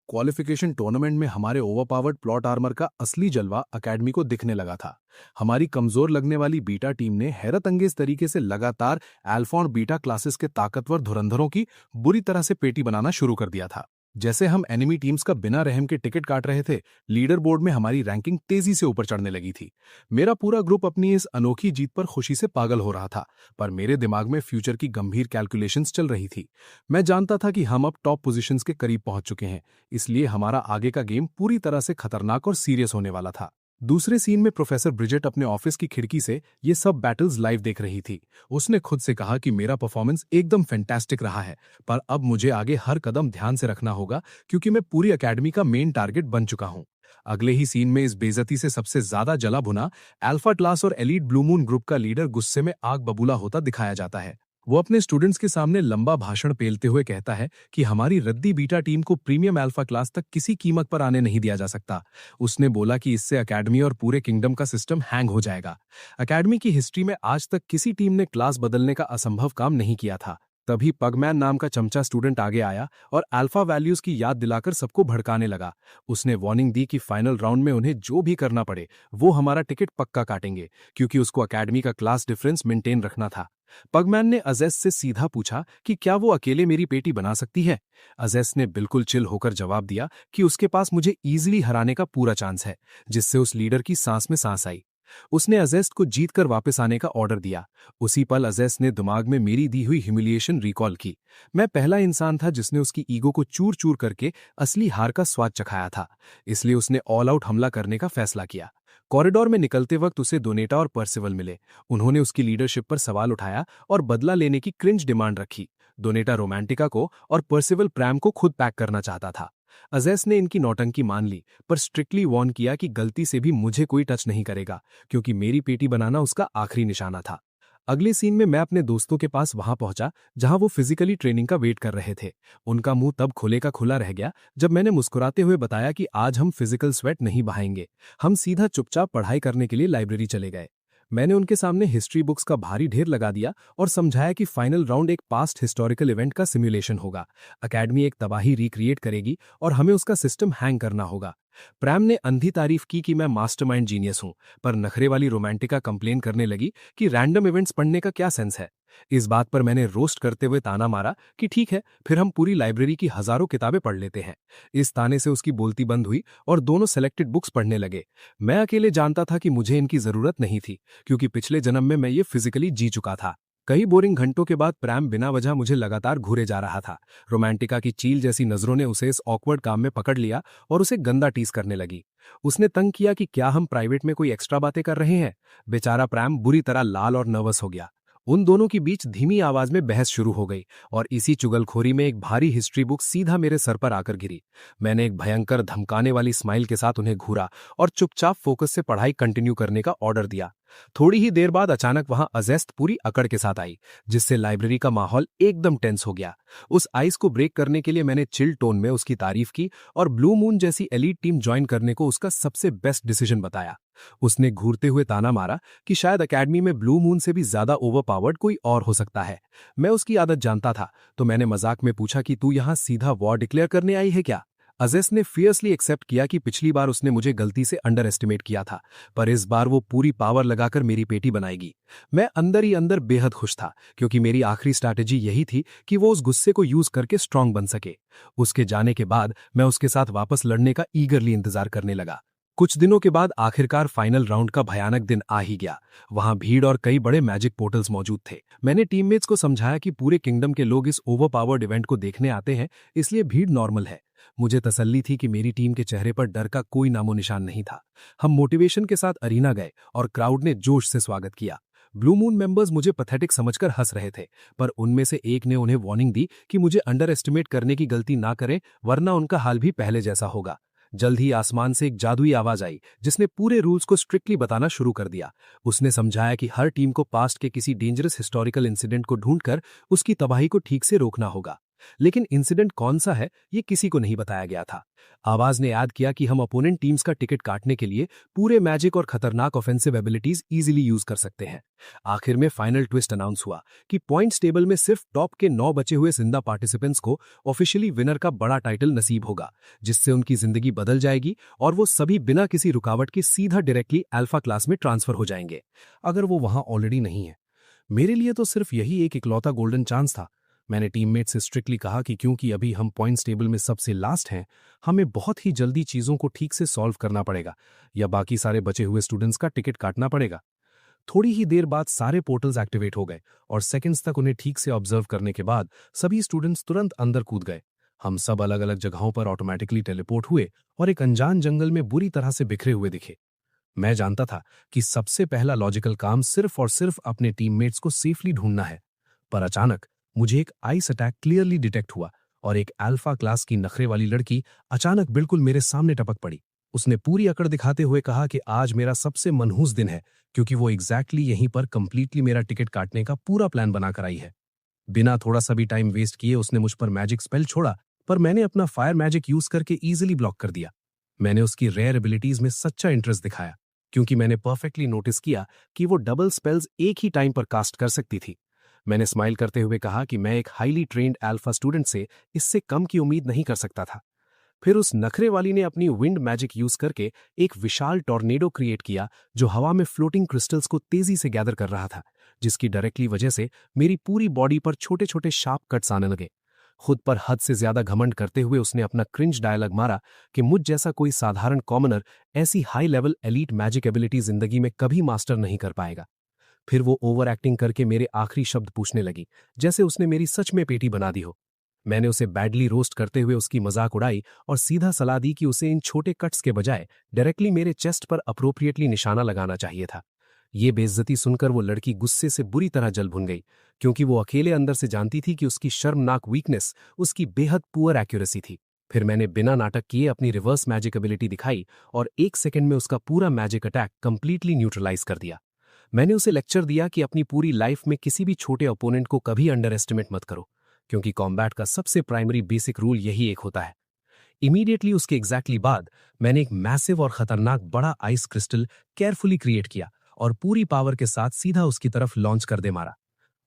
क्वालिफिकेशन टूर्नामेंट में हमारे ओवरपावर्ड प्लॉट आर्मर का असली जलवा अकेडमी को दिखने लगा था। हमारी कमजोर लगने वाली बीटा टीम ने हैरत अंगेज तरीके से लगातार अल्फा और बीटा क्लासेस के ताकतवर धुरंधरों की बुरी तरह से पेटी बनाना शुरू कर दिया था। जैसे हम एनिमी टीम्स का बिना रहम के टिकट काट रहे थे, लीडर बोर्ड में हमारी रैंकिंग तेजी से ऊपर चढ़ने लगी थी। मेरा पूरा ग्रुप अपनी इस अनोखी जीत पर खुशी से पागल हो रहा था, पर मेरे दिमाग में फ्यूचर की गंभीर कैलकुलेशंस चल रही थी। मैं जानता था कि हम अब टॉप पोजीशंस के करीब पहुंच चुके हैं, इसलिए हमारा आगे का गेम पूरी तरह से खतरनाक और सीरियस होने वाला था। दूसरे सीन में प्रोफेसर ब्रिजेट अपने ऑफिस की खिड़की से ये सब बैटल्स लाइव देख रही थी। उसने खुद से कहा कि मेरा परफॉर्मेंस एकदम फैंटास्टिक रहा है, पर अब मुझे आगे हर कदम ध्यान से रखना होगा क्योंकि मैं पूरी एकेडमी का मेन टारगेट बन चुका हूं। अगले ही सीन में इस बेइज्जती से सबसे ज्यादा जला भुना अल्फा क्लास और एलीट ब्लू मून ग्रुप का लीडर गुस्से में आग बबूला होता दिखाया जाता है। वो अपने स्टूडेंट्स के सामने लंबा भाषण पेलते हुए कहता है कि हमारी रद्दी बीटा टीम को प्रीमियम अल्फा क्लास तक किसी कीमत पर आने नहीं दिया जा सकता। उसने बोला कि इससे एकेडमी और पूरे किंगडम का सिस्टम हैंग हो जाएगा। एकेडमी की हिस्ट्री में आज तक किसी टीम ने क्लास बदलने का असंभव काम नहीं किया था। तभी पगमैन नाम का चमचा स्टूडेंट आगे आया और अल्फा वैल्यूज की याद दिलाकर सबको भड़काने लगा। उसने वार्निंग दी कि फाइनल राउंड में उन्हें जो भी करना पड़े वो हमारा टिकट पक्का काटेंगे, क्योंकि उसको एकेडमी का क्लास डिफरेंस मेंटेन रखना था। पगमैन ने अजैस से सीधा पूछा कि क्या वो अकेले मेरी पेटी बना सकती है। अजैस ने बिल्कुल चिल होकर जवाब दिया कि उसके पास मुझे इजीली हराने का पूरा चांस है, जिससे उस लीडर की सांस में सांस आई। उसने अजैस को जीत कर वापस आने का ऑर्डर दिया। उसी पल अजैस ने दिमाग में मेरी दी हुई ह्यूमिलिएशन रिकॉल की। मैं पहला इंसान था जिसने उसकी ईगो को चूर चूर करके असली हार का स्वाद चखाया था, इसलिए उसने ऑल आउट हमला करने का फैसला किया। कॉरिडोर में निकलते वक्त उसे डोनेटा और पर्सिवल मिले। उन्होंने उसकी लीडरशिप पर सवाल उठाया और बदला लेने की क्रिंज डिमांड रखी। डोनेटा रोमांटिका को और पर्सिवल प्रैम को खुद पैक करना चाहता था। अजैस ने इनकी नौटंकी मान ली, पर स्ट्रिक्टली वार्न किया कि गलती से भी मुझे कोई टच नहीं करेगा, क्योंकि मेरी पेटी बनाना उसका आखिरी निशाना था। अगले सीन में मैं अपने दोस्तों के पास वहां पहुंचा जहां वो फिजिकली ट्रेनिंग का वेट कर रहे थे। उनका मुंह तब खुले का खुला रह गया जब मैंने मुस्कुराते हुए बताया कि आज हम फिजिकल स्वेट नहीं बहाएंगे, हम सीधा चुपचाप पढ़ाई करने के लिए लाइब्रेरी चले गए। मैंने उनके सामने हिस्ट्री बुक्स का भारी ढेर लगा दिया और समझाया कि फाइनल राउंड एक पास्ट हिस्टोरिकल इवेंट का सिमुलेशन होगा। एकेडमी एक तबाही रिक्रिएट करेगी और हमें उसका सिस्टम हैंग करना होगा। प्रैम ने अंधी तारीफ की कि मैं मास्टरमाइंड जीनियस हूं, पर नखरे वाली रोमांटिका कंप्लेन करने लगी कि रैंडम इवेंट्स पढ़ने का क्या सेंस है। इस बात पर मैंने रोस्ट करते हुए ताना मारा कि ठीक है, फिर हम पूरी लाइब्रेरी की हजारों किताबें पढ़ लेते हैं। इस ताने से उसकी बोलती बंद हुई और दोनों सेलेक्टेड बुक्स पढ़ने लगे। मैं अकेले जानता था कि मुझे इनकी जरूरत नहीं थी, क्योंकि पिछले जन्म में मैं ये फिजिकली जी चुका था। कई बोरिंग घंटों के बाद प्रैम बिना वजह मुझे लगातार घूरे जा रहा था। रोमांटिका की चील जैसी नजरों ने उसे इस ऑकवर्ड काम में पकड़ लिया और उसे गंदा टीस करने लगी। उसने तंग किया कि क्या हम प्राइवेट में कोई एक्स्ट्रा बातें कर रहे हैं। बेचारा प्रैम बुरी तरह लाल और नर्वस हो गया। उन दोनों के बीच धीमी आवाज में बहस शुरू हो गई और इसी चुगलखोरी में एक भारी हिस्ट्री बुक सीधा मेरे सर पर आकर गिरी। मैंने एक भयंकर धमकाने वाली स्माइल के साथ उन्हें घूरा और चुपचाप फोकस से पढ़ाई कंटिन्यू करने का ऑर्डर दिया। थोड़ी ही देर बाद अचानक वहां अजेस्ट पूरी अकड़ के साथ आई, जिससे लाइब्रेरी का माहौल एकदम टेंस हो गया। उस आइस को ब्रेक करने के लिए मैंने चिल टोन में उसकी तारीफ की और ब्लू मून जैसी एलीट टीम ज्वाइन करने को उसका सबसे बेस्ट डिसीजन बताया। उसने घूरते हुए ताना मारा कि शायद एकेडमी में ब्लू मून से भी ज्यादा ओवरपावर्ड कोई और हो सकता है। मैं उसकी आदत जानता था, तो मैंने मजाक में पूछा कि तू यहां सीधा वॉर डिक्लेयर करने आई है क्या। अजेस ने फियर्सली एक्सेप्ट किया कि पिछली बार उसने मुझे गलती से अंडर एस्टिमेट किया था, पर इस बार वो पूरी पावर लगाकर मेरी पेटी बनाएगी। मैं अंदर ही अंदर बेहद खुश था, क्योंकि मेरी आखिरी स्ट्रैटेजी यही थी कि वो उस गुस्से को यूज करके स्ट्रांग बन सके। उसके जाने के बाद मैं उसके साथ वापस लड़ने का ईगरली इंतजार करने लगा। कुछ दिनों के बाद आखिरकार फाइनल राउंड का भयानक दिन आ ही गया। वहां भीड़ और कई बड़े मैजिक पोर्टल्स मौजूद थे। मैंने टीममेट्स को समझाया कि पूरे किंगडम के लोग इस ओवरपावर्ड इवेंट को देखने आते हैं, इसलिए भीड़ नॉर्मल है। मुझे तसल्ली थी कि मेरी टीम के चेहरे पर डर का कोई नामो निशान नहीं था। हम मोटिवेशन के साथ अरीना गए और क्राउड ने जोश से स्वागत किया। ब्लू मून मेंबर्स मुझे पैथेटिक समझकर हंस रहे थे, पर उनमें से एक ने उन्हें वार्निंग दी कि मुझे अंडर एस्टिमेट करने की गलती ना करें, वरना उनका हाल भी पहले जैसा होगा। जल्द ही आसमान से एक जादुई आवाज आई जिसने पूरे रूल्स को स्ट्रिक्टली बताना शुरू कर दिया। उसने समझाया कि हर टीम को पास्ट के किसी डेंजरस हिस्टोरिकल इंसिडेंट को ढूंढकर उसकी तबाही को ठीक से रोकना होगा, लेकिन इंसिडेंट कौन सा है ये किसी को नहीं बताया गया था। आवाज ने याद किया कि हम अपोनेंट टीम्स का टिकट काटने के लिए पूरे मैजिक और खतरनाक ऑफेंसिव एबिलिटीज इजीली यूज कर सकते हैं। आखिर में फाइनल ट्विस्ट अनाउंस हुआ कि पॉइंट्स टेबल में सिर्फ टॉप के 9 बचे हुए जिंदा पार्टिसिपेंट्स को ऑफिशियली विनर का बड़ा टाइटल नसीब होगा, जिससे उनकी जिंदगी बदल जाएगी और वो सभी बिना किसी रुकावट के सीधा डायरेक्टली अल्फा क्लास में ट्रांसफर हो जाएंगे। अगर वो वहां ऑलरेडी नहीं है, मेरे लिए तो सिर्फ यही एक इकलौता गोल्डन चांस था। मैंने टीममेट से स्ट्रिक्टली कहा कि क्योंकि अभी हम पॉइंट्स टेबल में सबसे लास्ट हैं, हमें बहुत ही जल्दी चीजों को ठीक से सॉल्व करना पड़ेगा या बाकी सारे बचे हुए स्टूडेंट्स का टिकट काटना पड़ेगा। थोड़ी ही देर बाद सारे पोर्टल्स एक्टिवेट हो गए और सेकंड्स तक उन्हें ठीक से ऑब्जर्व करने के बाद सभी स्टूडेंट्स तुरंत अंदर कूद गए। हम सब अलग अलग जगहों पर ऑटोमेटिकली टेलीपोर्ट हुए और एक अनजान जंगल में बुरी तरह से बिखरे हुए दिखे। मैं जानता था कि सबसे पहला लॉजिकल काम सिर्फ और सिर्फ अपने टीममेट्स को सेफली ढूंढना है, पर अचानक मुझे एक आइस अटैक क्लियरली डिटेक्ट हुआ और एक अल्फा क्लास की नखरे वाली लड़की अचानक बिल्कुल मेरे सामने टपक पड़ी। उसने पूरी अकड़ दिखाते हुए कहा कि आज मेरा सबसे मनहूस दिन है, क्योंकि वो एग्जैक्टली यहीं पर कंप्लीटली मेरा टिकट काटने का पूरा प्लान बनाकर आई है। बिना थोड़ा सा भी टाइम वेस्ट किए उसने मुझ पर मैजिक स्पेल छोड़ा, पर मैंने अपना फायर मैजिक यूज करके इजीली ब्लॉक कर दिया। मैंने उसकी रेयर एबिलिटीज में सच्चा इंटरेस्ट दिखाया, क्योंकि मैंने परफेक्टली नोटिस किया कि वो डबल स्पेल्स एक ही टाइम पर कास्ट कर सकती थी। मैंने स्माइल करते हुए कहा कि मैं एक हाईली ट्रेन्ड अल्फा स्टूडेंट से इससे कम की उम्मीद नहीं कर सकता था। फिर उस नखरे वाली ने अपनी विंड मैजिक यूज करके एक विशाल टॉर्नेडो क्रिएट किया जो हवा में फ्लोटिंग क्रिस्टल्स को तेजी से गैदर कर रहा था, जिसकी डायरेक्टली वजह से मेरी पूरी बॉडी पर छोटे छोटे शार्प कट्स आने लगे। खुद पर हद से ज्यादा घमंड करते हुए उसने अपना क्रिंज डायलॉग मारा कि मुझ जैसा कोई साधारण कॉमनर ऐसी high level elite magic ability जिंदगी में कभी मास्टर नहीं कर पाएगा। फिर वो ओवर एक्टिंग करके मेरे आखिरी शब्द पूछने लगी, जैसे उसने मेरी सच में पेटी बना दी हो। मैंने उसे बैडली रोस्ट करते हुए उसकी मजाक उड़ाई और सीधा सलाह दी कि उसे इन छोटे कट्स के बजाय डायरेक्टली मेरे चेस्ट पर अप्रोप्रिएटली निशाना लगाना चाहिए था। ये बेइज्जती सुनकर वो लड़की गुस्से से बुरी तरह जल भुन गई, क्योंकि वो अकेले अंदर से जानती थी कि उसकी शर्मनाक वीकनेस उसकी बेहद पुअर एक्यूरेसी थी। फिर मैंने बिना नाटक किए अपनी रिवर्स मैजिक एबिलिटी दिखाई और 1 सेकंड में उसका पूरा मैजिक अटैक कंप्लीटली न्यूट्रलाइज कर दिया। मैंने उसे लेक्चर दिया कि अपनी पूरी लाइफ में किसी भी छोटे ओपोनेंट को कभी अंडर एस्टिमेट मत करो, क्योंकि कॉम्बैट का सबसे प्राइमरी बेसिक रूल यही एक होता है। इमीडिएटली उसके एग्जैक्टली बाद मैंने एक मैसिव और खतरनाक बड़ा आइस क्रिस्टल केयरफुली क्रिएट किया और पूरी पावर के साथ सीधा उसकी तरफ लॉन्च कर दे मारा।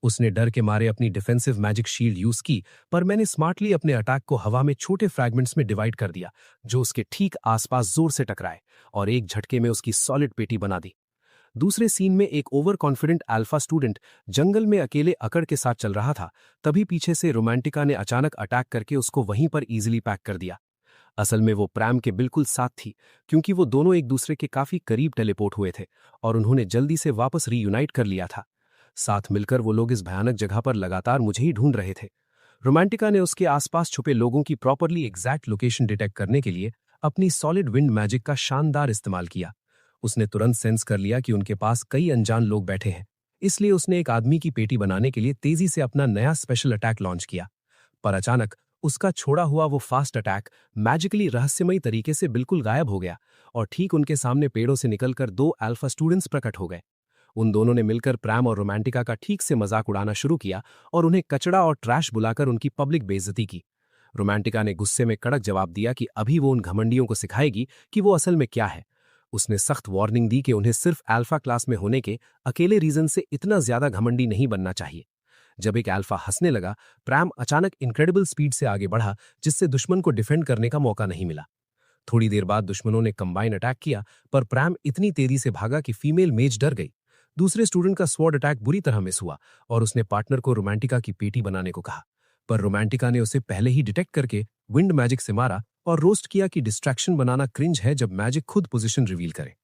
उसने डर के मारे अपनी डिफेंसिव मैजिक शील्ड यूज की, पर मैंने स्मार्टली अपने अटैक को हवा में छोटे फ्रैगमेंट्स में डिवाइड कर दिया जो उसके ठीक आसपास जोर से टकराए और एक झटके में उसकी सॉलिड पेटी बना दी। दूसरे सीन में एक ओवर कॉन्फिडेंट अल्फा स्टूडेंट जंगल में अकेले अकड़ के साथ चल रहा था, तभी पीछे से रोमांटिका ने अचानक अटैक करके उसको वहीं पर इजीली पैक कर दिया। असल में वो प्रैम के बिल्कुल साथ थी, क्योंकि वो दोनों एक दूसरे के काफी करीब टेलीपोर्ट हुए थे और उन्होंने जल्दी से वापस रीयूनाइट कर लिया था। साथ मिलकर वो लोग इस भयानक जगह पर लगातार मुझे ही ढूंढ रहे थे। रोमांटिका ने उसके आसपास छुपे लोगों की प्रॉपरली एग्जैक्ट लोकेशन डिटेक्ट करने के लिए अपनी सॉलिड विंड मैजिक का शानदार इस्तेमाल किया। उसने तुरंत सेंस कर लिया कि उनके पास कई अनजान लोग बैठे हैं, इसलिए उसने एक आदमी की पेटी बनाने के लिए तेजी से अपना नया स्पेशल अटैक लॉन्च किया। पर अचानक उसका छोड़ा हुआ वो फास्ट अटैक मैजिकली रहस्यमयी तरीके से बिल्कुल गायब हो गया और ठीक उनके सामने पेड़ों से निकलकर 2 अल्फा स्टूडेंट्स प्रकट हो गए। उन दोनों ने मिलकर प्रैम और रोमांटिका का ठीक से मजाक उड़ाना शुरू किया और उन्हें कचड़ा और ट्रैश बुलाकर उनकी पब्लिक बेइज्जती की। रोमांटिका ने गुस्से में कड़क जवाब दिया कि अभी वो उन घमंडियों को सिखाएगी कि वो असल में क्या है। उसने सख्त वार्निंग दी कि उन्हें सिर्फ अल्फा क्लास में होने के अकेले रीजन से इतना ज्यादा घमंडी नहीं बनना चाहिए। जब एक अल्फा हंसने लगा, प्रैम अचानक इनक्रेडिबल स्पीड से आगे बढ़ा, जिससे दुश्मन को डिफेंड करने का मौका नहीं मिला। थोड़ी देर बाद दुश्मनों ने कंबाइन अटैक किया, पर प्रैम इतनी तेजी से भागा कि फीमेल मेज डर गई। दूसरे स्टूडेंट का स्वॉर्ड अटैक बुरी तरह मिस हुआ और उसने पार्टनर को रोमांटिका की पेटी बनाने को कहा, पर रोमांटिका ने उसे पहले ही डिटेक्ट करके विंड मैजिक से मारा और रोस्ट किया कि डिस्ट्रैक्शन बनाना क्रिंज है जब मैजिक खुद पोजीशन रिवील करे।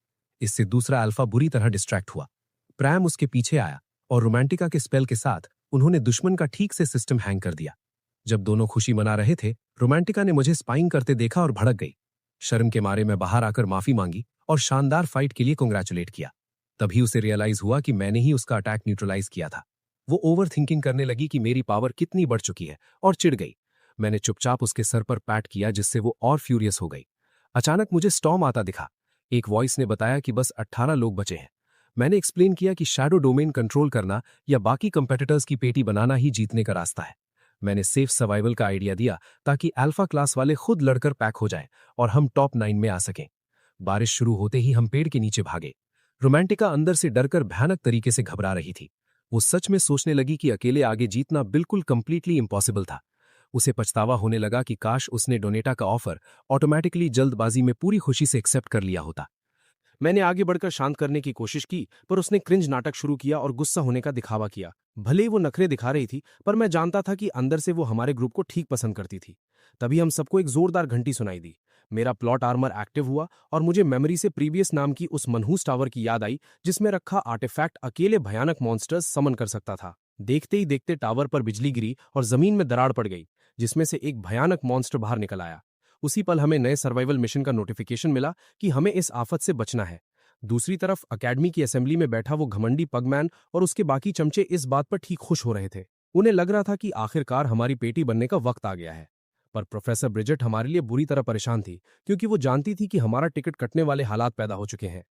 इससे दूसरा अल्फा बुरी तरह डिस्ट्रैक्ट हुआ। प्रैम उसके पीछे आया और रोमांटिका के स्पेल के साथ उन्होंने दुश्मन का ठीक से सिस्टम हैंग कर दिया। जब दोनों खुशी मना रहे थे, रोमांटिका ने मुझे स्पाइंग करते देखा और भड़क गई। शर्म के मारे मैं बाहर आकर माफी मांगी और शानदार फाइट के लिए कांग्रेचुलेट किया। तभी उसे रियलाइज हुआ कि मैंने ही उसका अटैक न्यूट्रलाइज किया था। वो ओवर थिंकिंग करने लगी कि मेरी पावर कितनी बढ़ चुकी है और चिढ़ गई। मैंने चुपचाप उसके सर पर पैट किया जिससे वो और फ्यूरियस हो गई। अचानक मुझे स्टॉर्म आता दिखा। एक वॉइस ने बताया कि बस 18 लोग बचे हैं। मैंने एक्सप्लेन किया कि शैडो डोमेन कंट्रोल करना या बाकी कंपेटिटर्स की पेटी बनाना ही जीतने का रास्ता है। मैंने सेफ सर्वाइवल का आइडिया दिया ताकि अल्फा क्लास वाले खुद लड़कर पैक हो जाएं और हम टॉप 9 में आ सकें। बारिश शुरू होते ही हम पेड़ के नीचे भागे। रोमांटिका अंदर से डरकर भयानक तरीके से घबरा रही थी। वो सच में सोचने लगी कि अकेले आगे जीतना बिल्कुल कंप्लीटली इम्पॉसिबल था। उसे पछतावा होने लगा कि काश उसने डोनेटा का ऑफर ऑटोमेटिकली जल्दबाजी में पूरी खुशी से एक्सेप्ट कर लिया होता। मैंने आगे बढ़कर शांत करने की कोशिश की, पर उसने क्रिंज नाटक शुरू किया और गुस्सा होने का दिखावा किया। भले ही वो नखरे दिखा रही थी, पर मैं जानता था कि अंदर से वो हमारे ग्रुप को ठीक पसंद करती थी। तभी हम सबको एक जोरदार घंटी सुनाई दी। मेरा प्लॉट आर्मर एक्टिव हुआ और मुझे मेमोरी से प्रीवियस नाम की उस मनहूस टावर की याद आई जिसमें रखा आर्टिफैक्ट अकेले भयानक मॉन्स्टर्स समन कर सकता था। देखते ही देखते टावर पर बिजली गिरी और जमीन में दरार पड़ गई, जिसमें से एक भयानक मॉन्स्टर बाहर निकल आया। उसी पल हमें नए सर्वाइवल मिशन का नोटिफिकेशन मिला कि हमें इस आफत से बचना है। दूसरी तरफ अकेडमी की असेंबली में बैठा वो घमंडी पगमैन और उसके बाकी चमचे इस बात पर ठीक खुश हो रहे थे। उन्हें लग रहा था कि आखिरकार हमारी पेटी बनने का वक्त आ गया है। पर प्रोफेसर ब्रिजेट हमारे लिए बुरी तरह परेशान थी, क्योंकि वो जानती थी कि हमारा टिकट कटने वाले हालात पैदा हो चुके हैं।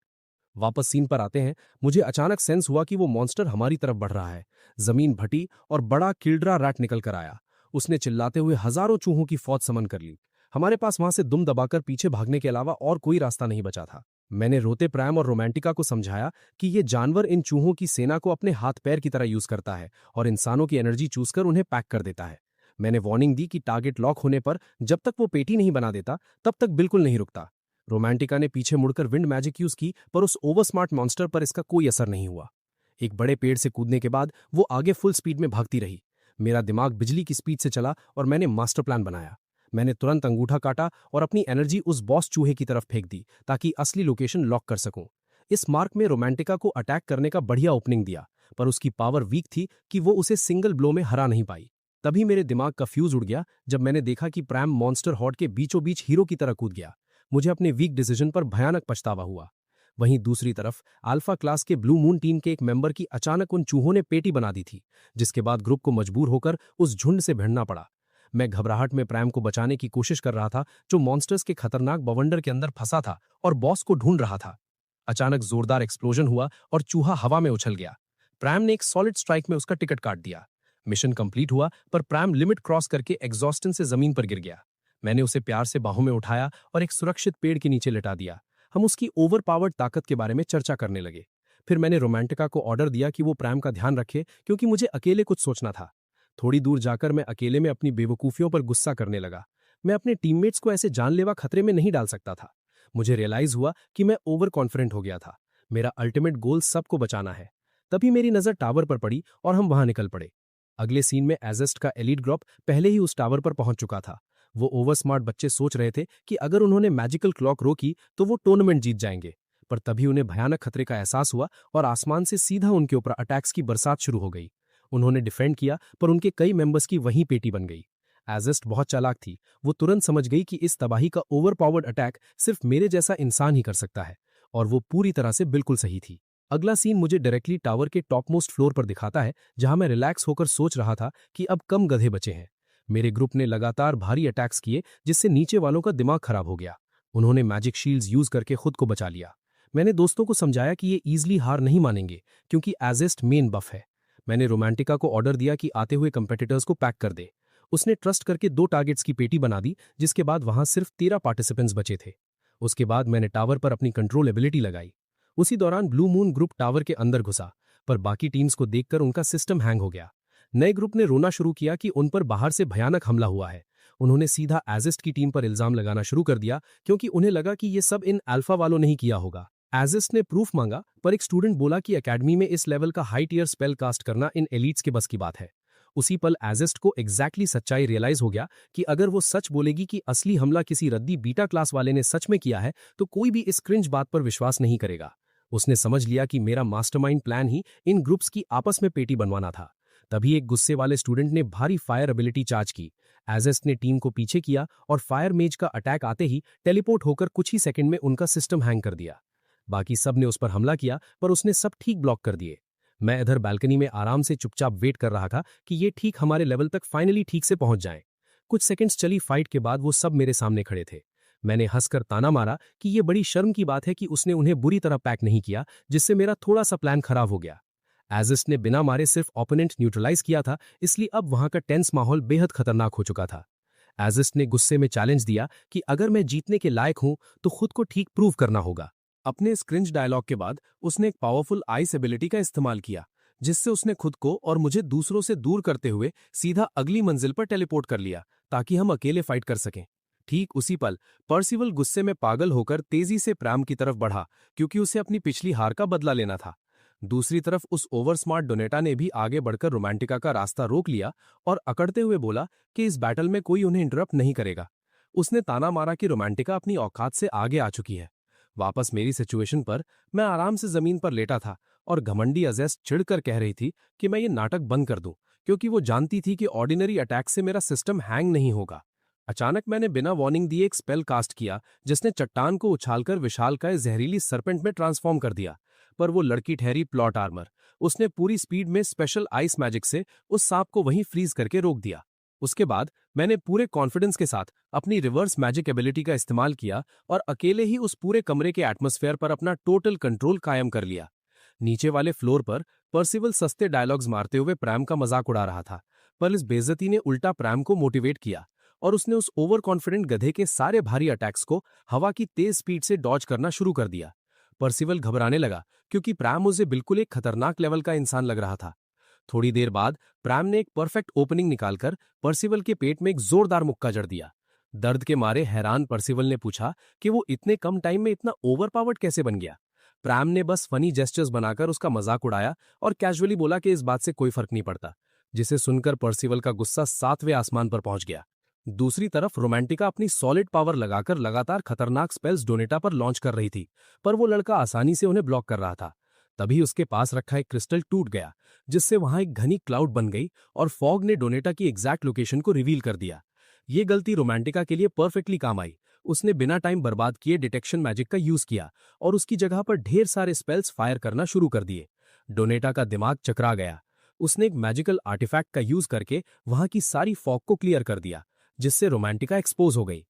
वापस सीन पर आते हैं। मुझे अचानक सेंस हुआ कि वो मॉन्स्टर हमारी तरफ बढ़ रहा है। जमीन भटी और बड़ा किल्ड्रा रैट निकल कर आया। उसने चिल्लाते हुए हजारों चूहों की फौज समन कर ली। हमारे पास वहां से दुम दबाकर पीछे भागने के अलावा और कोई रास्ता नहीं बचा था। मैंने रोते प्राइम और रोमांटिका को समझाया कि ये जानवर इन चूहों की सेना को अपने हाथ पैर की तरह यूज करता है और इंसानों की एनर्जी चूज कर उन्हें पैक कर देता है। मैंने वार्निंग दी कि टारगेट लॉक होने पर जब तक वो पेटी नहीं बना देता तब तक बिल्कुल नहीं रुकता। रोमांटिका ने पीछे मुड़कर विंड मैजिक यूज की, पर उस ओवर स्मार्ट मॉन्स्टर पर इसका कोई असर नहीं हुआ। एक बड़े पेड़ से कूदने के बाद वो आगे फुल स्पीड में भागती रही। मेरा दिमाग बिजली की स्पीड से चला और मैंने मास्टर प्लान बनाया। मैंने तुरंत अंगूठा काटा और अपनी एनर्जी उस बॉस चूहे की तरफ फेंक दी ताकि असली लोकेशन लॉक कर सकूं। इस मार्क में रोमांटिका को अटैक करने का बढ़िया ओपनिंग दिया, पर उसकी पावर वीक थी कि वो उसे सिंगल ब्लो में हरा नहीं पाई। तभी मेरे दिमाग का फ्यूज उड़ गया जब मैंने देखा कि प्राइम मॉन्स्टर हॉर्ड के बीचों बीच हीरो की तरह कूद गया। मुझे अपने वीक डिसीजन पर भयानक पछतावा हुआ। वहीं दूसरी तरफ अल्फा क्लास के ब्लू मून टीम के एक मेंबर की अचानक उन चूहों ने पेटी बना दी थी, जिसके बाद ग्रुप को मजबूर होकर उस झुंड से भिड़ना पड़ा। मैं घबराहट में प्राइम को बचाने की कोशिश कर रहा था, जो मॉन्स्टर्स के खतरनाक बवंडर के अंदर फंसा था और बॉस को ढूंढ रहा था। अचानक जोरदार एक्सप्लोजन हुआ और चूहा हवा में उछल गया। प्राइम ने एक सॉलिड स्ट्राइक में उसका टिकट काट दिया। मिशन कंप्लीट हुआ, पर प्राइम लिमिट क्रॉस करके एग्जॉस्टन से जमीन पर गिर गया। मैंने उसे प्यार से बाहों में उठाया और एक सुरक्षित पेड़ के नीचे लिटा दिया। हम उसकी ओवर पावर्ड ताकत के बारे में चर्चा करने लगे। फिर मैंने रोमांटिका को ऑर्डर दिया कि वो प्राइम का ध्यान रखे, क्योंकि मुझे अकेले कुछ सोचना था। थोड़ी दूर जाकर मैं अकेले में अपनी बेवकूफियों पर गुस्सा करने लगा। मैं अपने टीममेट्स को ऐसे जानलेवा खतरे में नहीं डाल सकता था। मुझे रियलाइज हुआ कि मैं ओवर कॉन्फिडेंट हो गया था। मेरा अल्टीमेट गोल सबको बचाना है। तभी मेरी नजर टावर पर पड़ी और हम वहां निकल पड़े। अगले सीन में एजेस्ट का एलीट ग्रुप पहले ही उस टावर पर पहुंच चुका था। वो ओवर स्मार्ट बच्चे सोच रहे थे कि अगर उन्होंने मैजिकल क्लॉक रोकी तो वो टूर्नामेंट जीत जाएंगे, पर तभी उन्हें भयानक खतरे का एहसास हुआ और आसमान से सीधा उनके ऊपर अटैक्स की बरसात शुरू हो गई। उन्होंने डिफेंड किया, पर उनके कई मेंबर्स की वहीं पेटी बन गई। एजेस्ट बहुत चालाक थी। वो तुरंत समझ गई कि इस तबाही का ओवर पावर्ड अटैक सिर्फ मेरे जैसा इंसान ही कर सकता है, और वो पूरी तरह से बिल्कुल सही थी। अगला सीन मुझे डायरेक्टली टावर के टॉप मोस्ट फ्लोर पर दिखाता है, जहां मैं रिलैक्स होकर सोच रहा था कि अब कम गधे बचे हैं। मेरे ग्रुप ने लगातार भारी अटैक्स किए, जिससे नीचे वालों का दिमाग खराब हो गया। उन्होंने मैजिक शील्ड्स यूज करके खुद को बचा लिया। मैंने दोस्तों को समझाया कि ये ईजिली हार नहीं मानेंगे, क्योंकि एजेस्ट मेन बफ है। मैंने रोमांटिका को ऑर्डर दिया कि आते हुए कंपेटिटर्स को पैक कर दे। उसने ट्रस्ट करके 2 टारगेट्स की पेटी बना दी, जिसके बाद वहां सिर्फ 13 पार्टिसिपेंट्स बचे थे। उसके बाद मैंने टावर पर अपनी कंट्रोल एबिलिटी लगाई। उसी दौरान ब्लू मून ग्रुप टावर के अंदर घुसा, पर बाकी टीम्स को देखकर उनका सिस्टम हैंग हो गया। नए ग्रुप ने रोना शुरू किया कि उन पर बाहर से भयानक हमला हुआ है। उन्होंने सीधा एजिस्ट की टीम पर इल्जाम लगाना शुरू कर दिया, क्योंकि उन्हें लगा कि ये सब इन अल्फा वालों ने ही किया होगा। एजिस्ट ने प्रूफ मांगा, पर एक स्टूडेंट बोला कि एकेडमी में इस लेवल का हाई टियर स्पेल कास्ट करना इन एलीट्स के बस की बात है। उसी पल एजिस्ट को एग्जैक्टली सच्चाई रियलाइज हो गया कि अगर वो सच बोलेगी कि असली हमला किसी रद्दी बीटा क्लास वाले ने सच में किया है, तो कोई भी इस क्रिंज बात पर विश्वास नहीं करेगा। उसने समझ लिया कि मेरा मास्टरमाइंड प्लान ही इन ग्रुप्स की आपस में पेटी बनवाना था। तभी एक गुस्से वाले स्टूडेंट ने भारी फायर एबिलिटी चार्ज की। एजेस्ट ने टीम को पीछे किया और फायर मेज का अटैक आते ही टेलीपोर्ट होकर कुछ ही सेकंड में उनका सिस्टम हैंग कर दिया। बाकी सब ने उस पर हमला किया पर उसने सब ठीक ब्लॉक कर दिए। मैं इधर बालकनी में आराम से चुपचाप वेट कर रहा था कि ये ठीक हमारे लेवल तक फाइनली ठीक से पहुंच जाएं। कुछ सेकंड्स चली फाइट के बाद वो सब मेरे सामने खड़े थे। मैंने हंसकर ताना मारा कि ये बड़ी शर्म की बात है कि उसने उन्हें बुरी तरह पैक नहीं किया, जिससे मेरा थोड़ा सा प्लान खराब हो गया। एजिस्ट ने बिना मारे सिर्फ ओपोनेंट न्यूट्रलाइज किया था, इसलिए अब वहां का टेंस माहौल बेहद खतरनाक हो चुका था। एजिस्ट ने गुस्से में चैलेंज दिया कि अगर मैं जीतने के लायक हूं तो खुद को ठीक प्रूव करना होगा। अपने इस क्रिंज डायलॉग के बाद उसने एक पावरफुल आइस एबिलिटी का इस्तेमाल किया, जिससे उसने खुद को और मुझे दूसरों से दूर करते हुए सीधा अगली मंजिल पर टेलीपोर्ट कर लिया ताकि हम अकेले फाइट कर सकें। ठीक उसी पल पर्सिवल गुस्से में पागल होकर तेजी से प्राम की तरफ बढ़ा, क्योंकि उसे अपनी पिछली हार का बदला लेना था। दूसरी तरफ उस ओवर स्मार्ट डोनेटा ने भी आगे बढ़कर रोमांटिका का रास्ता रोक लिया और अकड़ते हुए बोला कि इस बैटल में कोई उन्हें इंटरप्ट नहीं करेगा। उसने ताना मारा कि रोमांटिका अपनी औकात से आगे आ चुकी है। वापस मेरी सिचुएशन पर मैं आराम से जमीन पर लेटा था और घमंडी अजेस्ट चिढ़कर कह रही थी कि मैं ये नाटक बंद कर दूं, क्योंकि वो जानती थी कि ऑर्डिनरी अटैक से मेरा सिस्टम हैंग नहीं होगा। अचानक मैंने बिना वार्निंग दिए एक स्पेल कास्ट किया, जिसने चट्टान को उछालकर विशालकाय जहरीली सरपेंट में ट्रांसफॉर्म कर दिया। पर वो लड़की ठहरी प्लॉट आर्मर। उसने पूरी स्पीड में स्पेशल आइस मैजिक से उस सांप को वहीं फ्रीज करके रोक दिया। उसके बाद मैंने पूरे कॉन्फिडेंस के साथ अपनी रिवर्स मैजिक एबिलिटी का इस्तेमाल किया और अकेले ही उस पूरे कमरे के एटमॉस्फेयर पर अपना टोटल कंट्रोल कायम कर लिया। नीचे वाले फ्लोर पर पर्सिवल सस्ते डायलॉग्स मारते हुए प्रैम का मजाक उड़ा रहा था, पर इस बेइज्जती ने उल्टा प्रैम को मोटिवेट किया और उसने उस ओवर कॉन्फिडेंट गधे के सारे भारी अटैक्स को हवा की तेज स्पीड से डॉज करना शुरू कर दिया। पर्सिवल घबराने लगा, क्योंकि प्रैम उसे बिल्कुल एक खतरनाक लेवल का इंसान लग रहा था। थोड़ी देर बाद प्रैम ने एक परफेक्ट ओपनिंग निकालकर पर्सिवल के पेट में एक जोरदार मुक्का जड़ दिया। दर्द के मारे हैरान पर्सिवल ने पूछा कि वो इतने कम टाइम में इतना ओवरपावर्ड कैसे बन गया। प्रैम ने बस फनी जेस्चर्स बनाकर उसका मजाक उड़ाया और कैजुअली बोला कि इस बात से कोई फर्क नहीं पड़ता, जिसे सुनकर पर्सिवल का गुस्सा 7वें आसमान पर पहुंच गया। दूसरी तरफ रोमांटिका अपनी सॉलिड पावर लगाकर लगातार खतरनाक स्पेल्स डोनेटा पर लॉन्च कर रही थी, पर वो लड़का आसानी से उन्हें ब्लॉक कर रहा था। तभी उसके पास रखा एक क्रिस्टल टूट गया, जिससे वहां एक घनी क्लाउड बन गई और फॉग ने डोनेटा की एग्जैक्ट लोकेशन को रिवील कर दिया। ये गलती रोमांटिका के लिए परफेक्टली काम आई। उसने बिना टाइम बर्बाद किए डिटेक्शन मैजिक का यूज किया और उसकी जगह पर ढेर सारे स्पेल्स फायर करना शुरू कर दिए। डोनेटा का दिमाग चकरा गया। उसने एक मैजिकल आर्टिफैक्ट का यूज करके वहां की सारी फॉग को क्लियर कर दिया, जिससे रोमांटिका एक्सपोज हो गई।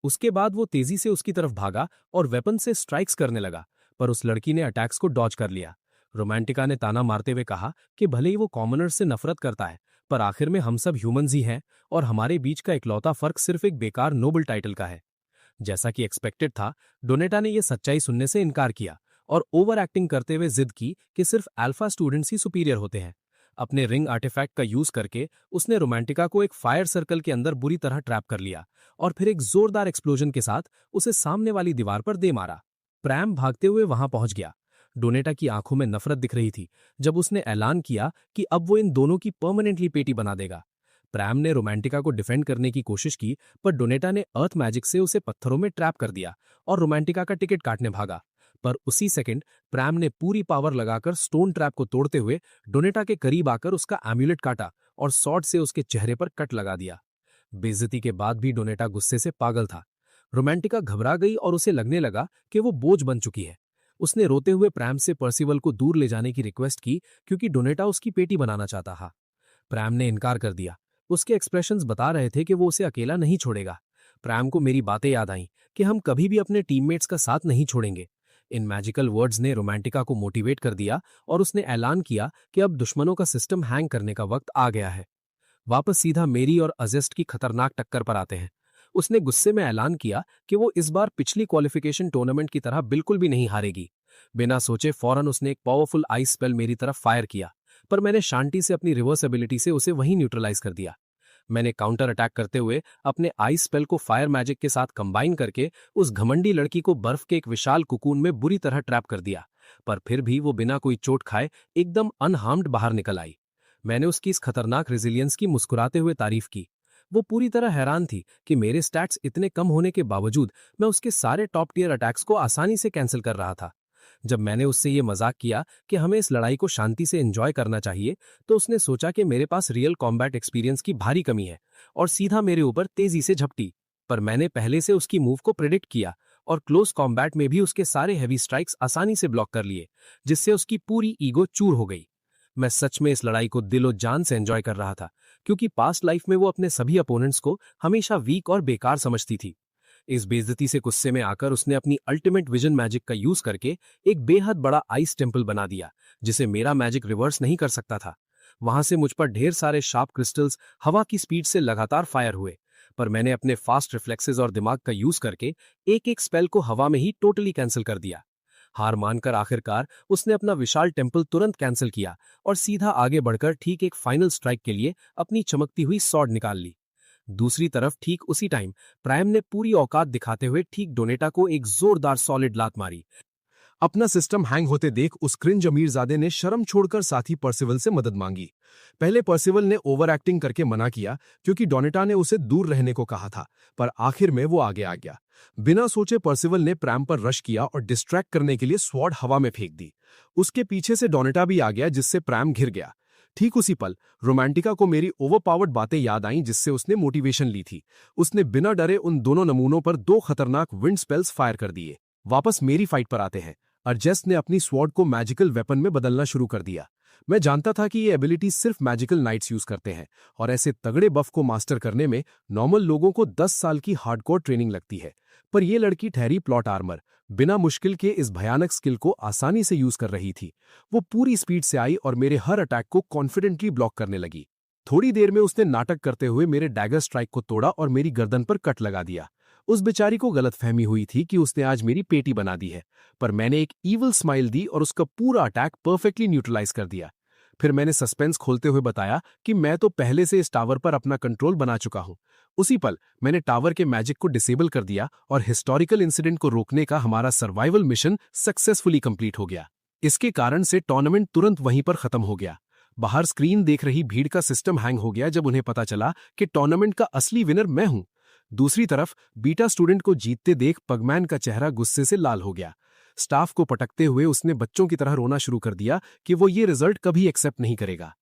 उसके बाद वो तेजी से उसकी तरफ भागा और वेपन से स्ट्राइक्स करने लगा, पर उस लड़की ने अटैक्स को डॉज कर लिया। रोमांटिका ने ताना मारते हुए कहा कि भले ही वो कॉमनर्स से नफरत करता है, पर आखिर में हम सब ह्यूमंस ही हैं और हमारे बीच का इकलौता फर्क सिर्फ एक बेकार नोबल टाइटल का है। जैसा कि एक्सपेक्टेड था, डोनेटा ने यह सच्चाई सुनने से इनकार किया और ओवर एक्टिंग करते हुए जिद की कि सिर्फ अल्फा स्टूडेंट्स ही सुपीरियर होते हैं। अपने रिंग आर्टिफैक्ट का यूज करके उसने रोमांटिका को एक फायर सर्कल के अंदर बुरी तरह ट्रैप कर लिया और फिर एक जोरदार एक्सप्लोजन के साथ उसे सामने वाली दीवार पर दे मारा। प्रैम भागते हुए वहां पहुंच गया। डोनेटा की आंखों में नफरत दिख रही थी जब उसने ऐलान किया कि अब वो इन दोनों की परमानेंटली पेटी बना देगा। प्रैम ने रोमांटिका को डिफेंड करने की कोशिश की, पर डोनेटा ने अर्थ मैजिक से उसे पत्थरों में ट्रैप कर दिया और रोमांटिका का टिकट काटने भागा। पर उसी सेकंड प्रैम ने पूरी पावर लगाकर स्टोन ट्रैप को तोड़ते हुए डोनेटा के करीब आकर उसका एम्यूलेट काटा और सॉर्ड से उसके चेहरे पर कट लगा दिया। बेइज्जती के बाद भी डोनेटा गुस्से से पागल था। रोमांटिका घबरा गई और उसे लगने लगा कि वो बोझ बन चुकी है। उसने रोते हुए प्रैम से पर्सिवल को दूर ले जाने की रिक्वेस्ट की, क्योंकि डोनेटा उसकी पेटी बनाना चाहता था। प्रैम ने इनकार कर दिया। उसके एक्सप्रेशंस बता रहे थे कि वो उसे अकेला नहीं छोड़ेगा। प्रैम को मेरी बातें याद आईं कि हम कभी भी अपने टीममेट्स का साथ नहीं छोड़ेंगे। इन मैजिकल वर्ड्स ने रोमांटिका को मोटिवेट कर दिया और उसने ऐलान किया कि अब दुश्मनों का सिस्टम हैंग करने का वक्त आ गया है। वापस सीधा मेरी और अजेस्ट की खतरनाक टक्कर पर आते हैं। उसने गुस्से में ऐलान किया कि वो इस बार पिछली क्वालिफिकेशन टूर्नामेंट की तरह बिल्कुल भी नहीं हारेगी। बिना सोचे फौरन उसने एक पावरफुल आइस स्पेल मेरी तरफ फायर किया, पर मैंने शांति से अपनी रिवर्स एबिलिटी से उसे वहीं न्यूट्रलाइज कर दिया। मैंने काउंटर अटैक करते हुए अपने आइस स्पेल को फायर मैजिक के साथ कंबाइन करके उस घमंडी लड़की को बर्फ के एक विशाल कुकून में बुरी तरह ट्रैप कर दिया, पर फिर भी वो बिना कोई चोट खाए एकदम अनहार्म्ड बाहर निकल आई। मैंने उसकी इस खतरनाक रेजिलियंस की मुस्कुराते हुए तारीफ की। वो पूरी तरह हैरान थी कि मेरे स्टैट्स इतने कम होने के बावजूद मैं उसके सारे टॉप टियर अटैक्स को आसानी से कैंसिल कर रहा था। जब मैंने उससे ये मजाक किया कि हमें इस लड़ाई को शांति से एंजॉय करना चाहिए, तो उसने सोचा कि मेरे पास रियल कॉम्बैट एक्सपीरियंस की भारी कमी है और सीधा मेरे ऊपर तेजी से झपटी। पर मैंने पहले से उसकी मूव को प्रिडिक्ट किया और क्लोज कॉम्बैट में भी उसके सारे हैवी स्ट्राइक्स आसानी से ब्लॉक कर लिए, जिससे उसकी पूरी ईगो चूर हो गई। मैं सच में इस लड़ाई को दिलो जान से एंजॉय कर रहा था, क्योंकि पास्ट लाइफ में वो अपने सभी अपोनेंट्स को हमेशा वीक और बेकार समझती थी। इस बेइज्जती से गुस्से में आकर उसने अपनी अल्टीमेट विजन मैजिक का यूज करके एक बेहद बड़ा आइस टेम्पल बना दिया, जिसे मेरा मैजिक रिवर्स नहीं कर सकता था। वहां से मुझ पर ढेर सारे शार्प क्रिस्टल्स हवा की स्पीड से लगातार फायर हुए, पर मैंने अपने फास्ट रिफ्लेक्सेस और दिमाग का यूज करके एक एक स्पेल को हवा में ही टोटली कैंसिल कर दिया। हार मानकर आखिरकार उसने अपना विशाल टेम्पल तुरंत कैंसिल किया और सीधा आगे बढ़कर ठीक एक फाइनल स्ट्राइक के लिए अपनी चमकती हुई स्वॉर्ड निकाल ली। दूसरी तरफ ठीक उसी टाइम प्राइम ने पूरी औकात दिखाते हुए ठीक डोनेटा को एक जोरदार सॉलिड लात मारी। अपना सिस्टम हैंग होते देख उस क्रिंज अमीरजादे ने शर्म छोड़कर साथी पर्सिवल से मदद मांगी। पहले पर्सिवल ने ओवर एक्टिंग करके मना किया, क्योंकि डोनेटा ने उसे दूर रहने को कहा था, पर आखिर में वो आगे आ गया। बिना सोचे पर्सिवल ने प्रैम पर रश किया और डिस्ट्रैक्ट करने के लिए स्वॉर्ड हवा में फेंक दी। उसके पीछे से डोनेटा भी आ गया, जिससे प्रैम घिर गया। ठीक उसी पल रोमांटिका को मेरी ओवरपावर्ड बातें याद आईं, जिससे उसने मोटिवेशन ली थी। उसने बिना डरे उन दोनों नमूनों पर 2 खतरनाक विंड स्पेल्स फायर कर दिए। वापस मेरी फाइट पर आते हैं। अर्जेस्ट ने अपनी स्वॉर्ड को मैजिकल वेपन में बदलना शुरू कर दिया। मैं जानता था कि ये एबिलिटी सिर्फ मैजिकल नाइट्स यूज करते हैं, और ऐसे तगड़े बफ को मास्टर करने में नॉर्मल लोगों को 10 साल की हार्डकोर ट्रेनिंग लगती है। पर यह लड़की ठहरी प्लॉट आर्मर बिना मुश्किल के इस भयानक स्किल को आसानी से यूज कर रही थी। वो पूरी स्पीड से आई और मेरे हर अटैक को कॉन्फिडेंटली ब्लॉक करने लगी। थोड़ी देर में उसने नाटक करते हुए मेरे डैगर स्ट्राइक को तोड़ा और मेरी गर्दन पर कट लगा दिया। उस बेचारी को गलतफहमी हुई थी कि उसने आज मेरी पेटी बना दी है, पर मैंने एक ईवल स्माइल दी और उसका पूरा अटैक परफेक्टली न्यूट्रलाइज कर दिया। फिर मैंने सस्पेंस खोलते हुए बताया कि मैं तो पहले से इस टावर पर अपना कंट्रोल बना चुका हूं। उसी पल मैंने टावर के मैजिक को डिसेबल कर दिया और हिस्टोरिकल इंसिडेंट को रोकने का हमारा सर्वाइवल मिशन सक्सेसफुली कंप्लीट हो गया। इसके कारण से टूर्नामेंट तुरंत वहीं पर खत्म हो गया। बाहर स्क्रीन देख रही भीड़ का सिस्टम हैंग हो गया जब उन्हें पता चला कि टूर्नामेंट का असली विनर मैं हूं। दूसरी तरफ बीटा स्टूडेंट को जीतते देख पगमैन का चेहरा गुस्से से लाल हो गया। स्टाफ को पटकते हुए उसने बच्चों की तरह रोना शुरू कर दिया कि वो ये रिजल्ट कभी एक्सेप्ट नहीं करेगा।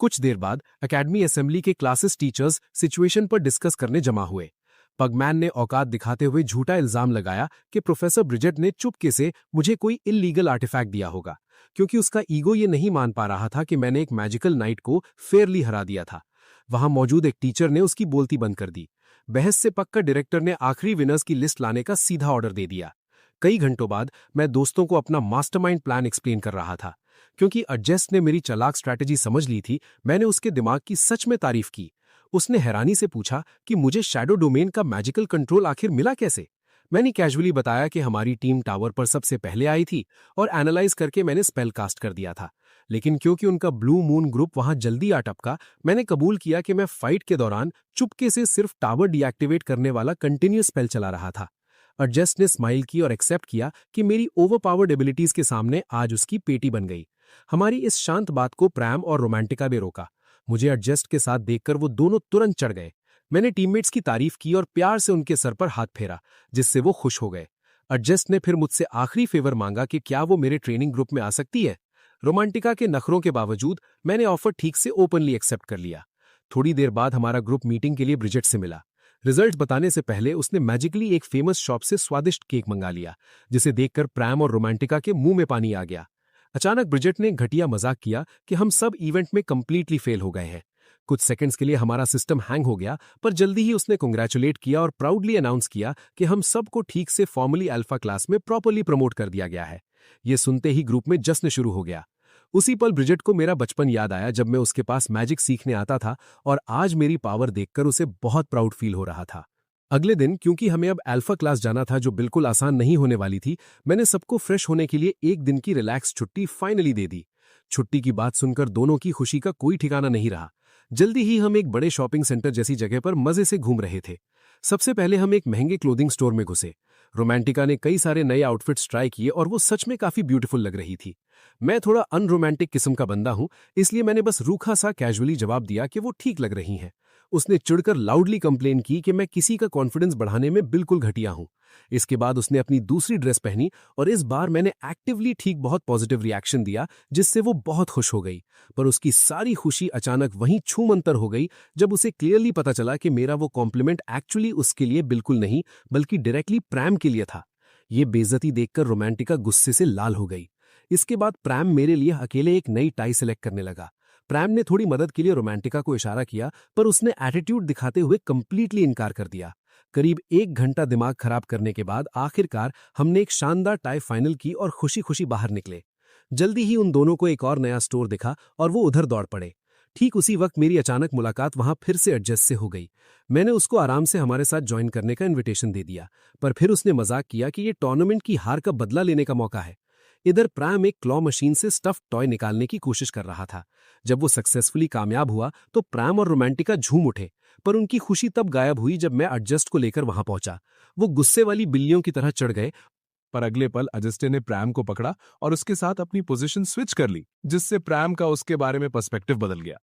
कुछ देर बाद एकेडमी असेंबली के क्लासेस टीचर्स सिचुएशन पर डिस्कस करने जमा हुए। पगमैन ने औकात दिखाते हुए झूठा इल्जाम लगाया कि प्रोफेसर ब्रिजेट ने चुपके से मुझे कोई इल्लीगल आर्टिफैक्ट दिया होगा, क्योंकि उसका ईगो ये नहीं मान पा रहा था कि मैंने एक मैजिकल नाइट को फेयरली हरा दिया था। वहां मौजूद एक टीचर ने उसकी बोलती बंद कर दी। बहस से पक्का डायरेक्टर ने आखिरी विनर्स की लिस्ट लाने का सीधा ऑर्डर दे दिया। कई घंटों बाद मैं दोस्तों को अपना मास्टरमाइंड प्लान एक्सप्लेन कर रहा था। क्योंकि अर्जेस्ट ने मेरी चालाक स्ट्रैटेजी समझ ली थी, मैंने उसके दिमाग की सच में तारीफ की। उसने हैरानी से पूछा कि मुझे शैडो डोमेन का मैजिकल कंट्रोल आखिर मिला कैसे। मैंने कैजुअली बताया कि हमारी टीम टावर पर सबसे पहले आई थी और एनालाइज करके मैंने स्पेल कास्ट कर दिया था। लेकिन क्योंकि उनका ब्लू मून ग्रुप वहां जल्दी आ टपका, मैंने कबूल किया कि मैं फाइट के दौरान चुपके से सिर्फ टावर डीएक्टिवेट करने वाला कंटिन्यूअस स्पेल चला रहा था। अर्जेस्ट ने स्माइल की और एक्सेप्ट किया कि मेरी ओवरपावर्ड एबिलिटीज के सामने आज उसकी पेटी बन गई। हमारी इस शांत बात को प्रैम और रोमांटिका भी रोका। मुझे अर्जेस्ट के साथ देखकर वो दोनों तुरंत चढ़ गए। मैंने टीममेट्स की तारीफ की और प्यार से उनके सर पर हाथ फेरा, जिससे वो खुश हो गए। अर्जेस्ट ने फिर मुझसे आखिरी फेवर मांगा कि क्या वो मेरे ट्रेनिंग ग्रुप में आ सकती है। रोमांटिका के नखरों के बावजूद मैंने ऑफर ठीक से ओपनली एक्सेप्ट कर लिया। थोड़ी देर बाद हमारा ग्रुप मीटिंग के लिए ब्रिजेट से मिला। रिजल्ट बताने से पहले उसने मैजिकली एक फेमस शॉप से स्वादिष्ट केक मंगा लिया, जिसे देखकर प्रैम और रोमांटिका के मुंह में पानी आ गया। अचानक ब्रिजेट ने घटिया मजाक किया कि हम सब इवेंट में कंप्लीटली फेल हो गए हैं। कुछ सेकंड्स के लिए हमारा सिस्टम हैंग हो गया, पर जल्दी ही उसने कांग्रेचुलेट किया और प्राउडली अनाउंस किया कि हम सबको ठीक से फॉर्मली अल्फा क्लास में प्रॉपर्ली प्रमोट कर दिया गया है। यह सुनते ही ग्रुप में जश्न शुरू हो गया। उसी पल ब्रिजेट को मेरा बचपन याद आया, जब मैं उसके पास मैजिक सीखने आता था, और आज मेरी पावर देखकर उसे बहुत प्राउड फील हो रहा था। अगले दिन, क्योंकि हमें अब अल्फा क्लास जाना था जो बिल्कुल आसान नहीं होने वाली थी, मैंने सबको फ्रेश होने के लिए एक दिन की रिलैक्स छुट्टी फाइनली दे दी। छुट्टी की बात सुनकर दोनों की खुशी का कोई ठिकाना नहीं रहा। जल्दी ही हम एक बड़े शॉपिंग सेंटर जैसी जगह पर मजे से घूम रहे थे। सबसे पहले हम एक महंगे क्लोथिंग स्टोर में घुसे। रोमांटिका ने कई सारे नए आउटफिट्स ट्राई किए और वो सच में काफी ब्यूटीफुल लग रही थी। मैं थोड़ा अनरोमांटिक किस्म का बंदा हूं, इसलिए मैंने बस रूखा सा कैजुअली जवाब दिया कि वो ठीक लग रही हैं। उसने चिढ़कर लाउडली कंप्लेन की कि मैं किसी का कॉन्फिडेंस बढ़ाने में बिल्कुल घटिया हूं। इसके बाद उसने अपनी दूसरी ड्रेस पहनी और इस बार मैंने एक्टिवली ठीक बहुत पॉजिटिव रिएक्शन दिया, जिससे वो बहुत खुश हो गई। पर उसकी सारी खुशी अचानक वहीं छूमंतर हो गई जब उसे क्लियरली पता चला कि मेरा वो कॉम्प्लीमेंट एक्चुअली उसके लिए बिल्कुल नहीं, बल्कि डायरेक्टली प्रैम के लिए था। ये बेइज्जती देखकर रोमांटिका गुस्से से लाल हो गई। इसके बाद प्रैम मेरे लिए अकेले एक नई टाई सेलेक्ट करने लगा। प्रैम ने थोड़ी मदद के लिए रोमांटिका को इशारा किया, पर उसने एटीट्यूड दिखाते हुए कंप्लीटली इनकार कर दिया। करीब 1 घंटा दिमाग खराब करने के बाद आखिरकार हमने एक शानदार टाई फाइनल की और खुशी खुशी बाहर निकले। जल्दी ही उन दोनों को एक और नया स्टोर दिखा और वो उधर दौड़ पड़े। ठीक उसी वक्त मेरी अचानक मुलाकात वहां फिर से एडजस्ट से हो गई। मैंने उसको आराम से हमारे साथ ज्वाइन करने का इनविटेशन दे दिया, पर फिर उसने मजाक किया कि ये टूर्नामेंट की हार का बदला लेने का मौका है। इधर प्रैम एक क्लॉ मशीन से स्टफ टॉय निकालने की कोशिश कर रहा था। जब वो सक्सेसफुली कामयाब हुआ तो प्रैम और रोमांटिका झूम उठे, पर उनकी खुशी तब गायब हुई जब मैं एडजस्ट को लेकर वहां पहुंचा। वो गुस्से वाली बिल्लियों की तरह चढ़ गए, पर अगले पल अजस्टे ने प्रैम को पकड़ा और उसके साथ अपनी पोजीशन स्विच कर ली, जिससे प्रैम का उसके बारे में पर्सपेक्टिव बदल गया।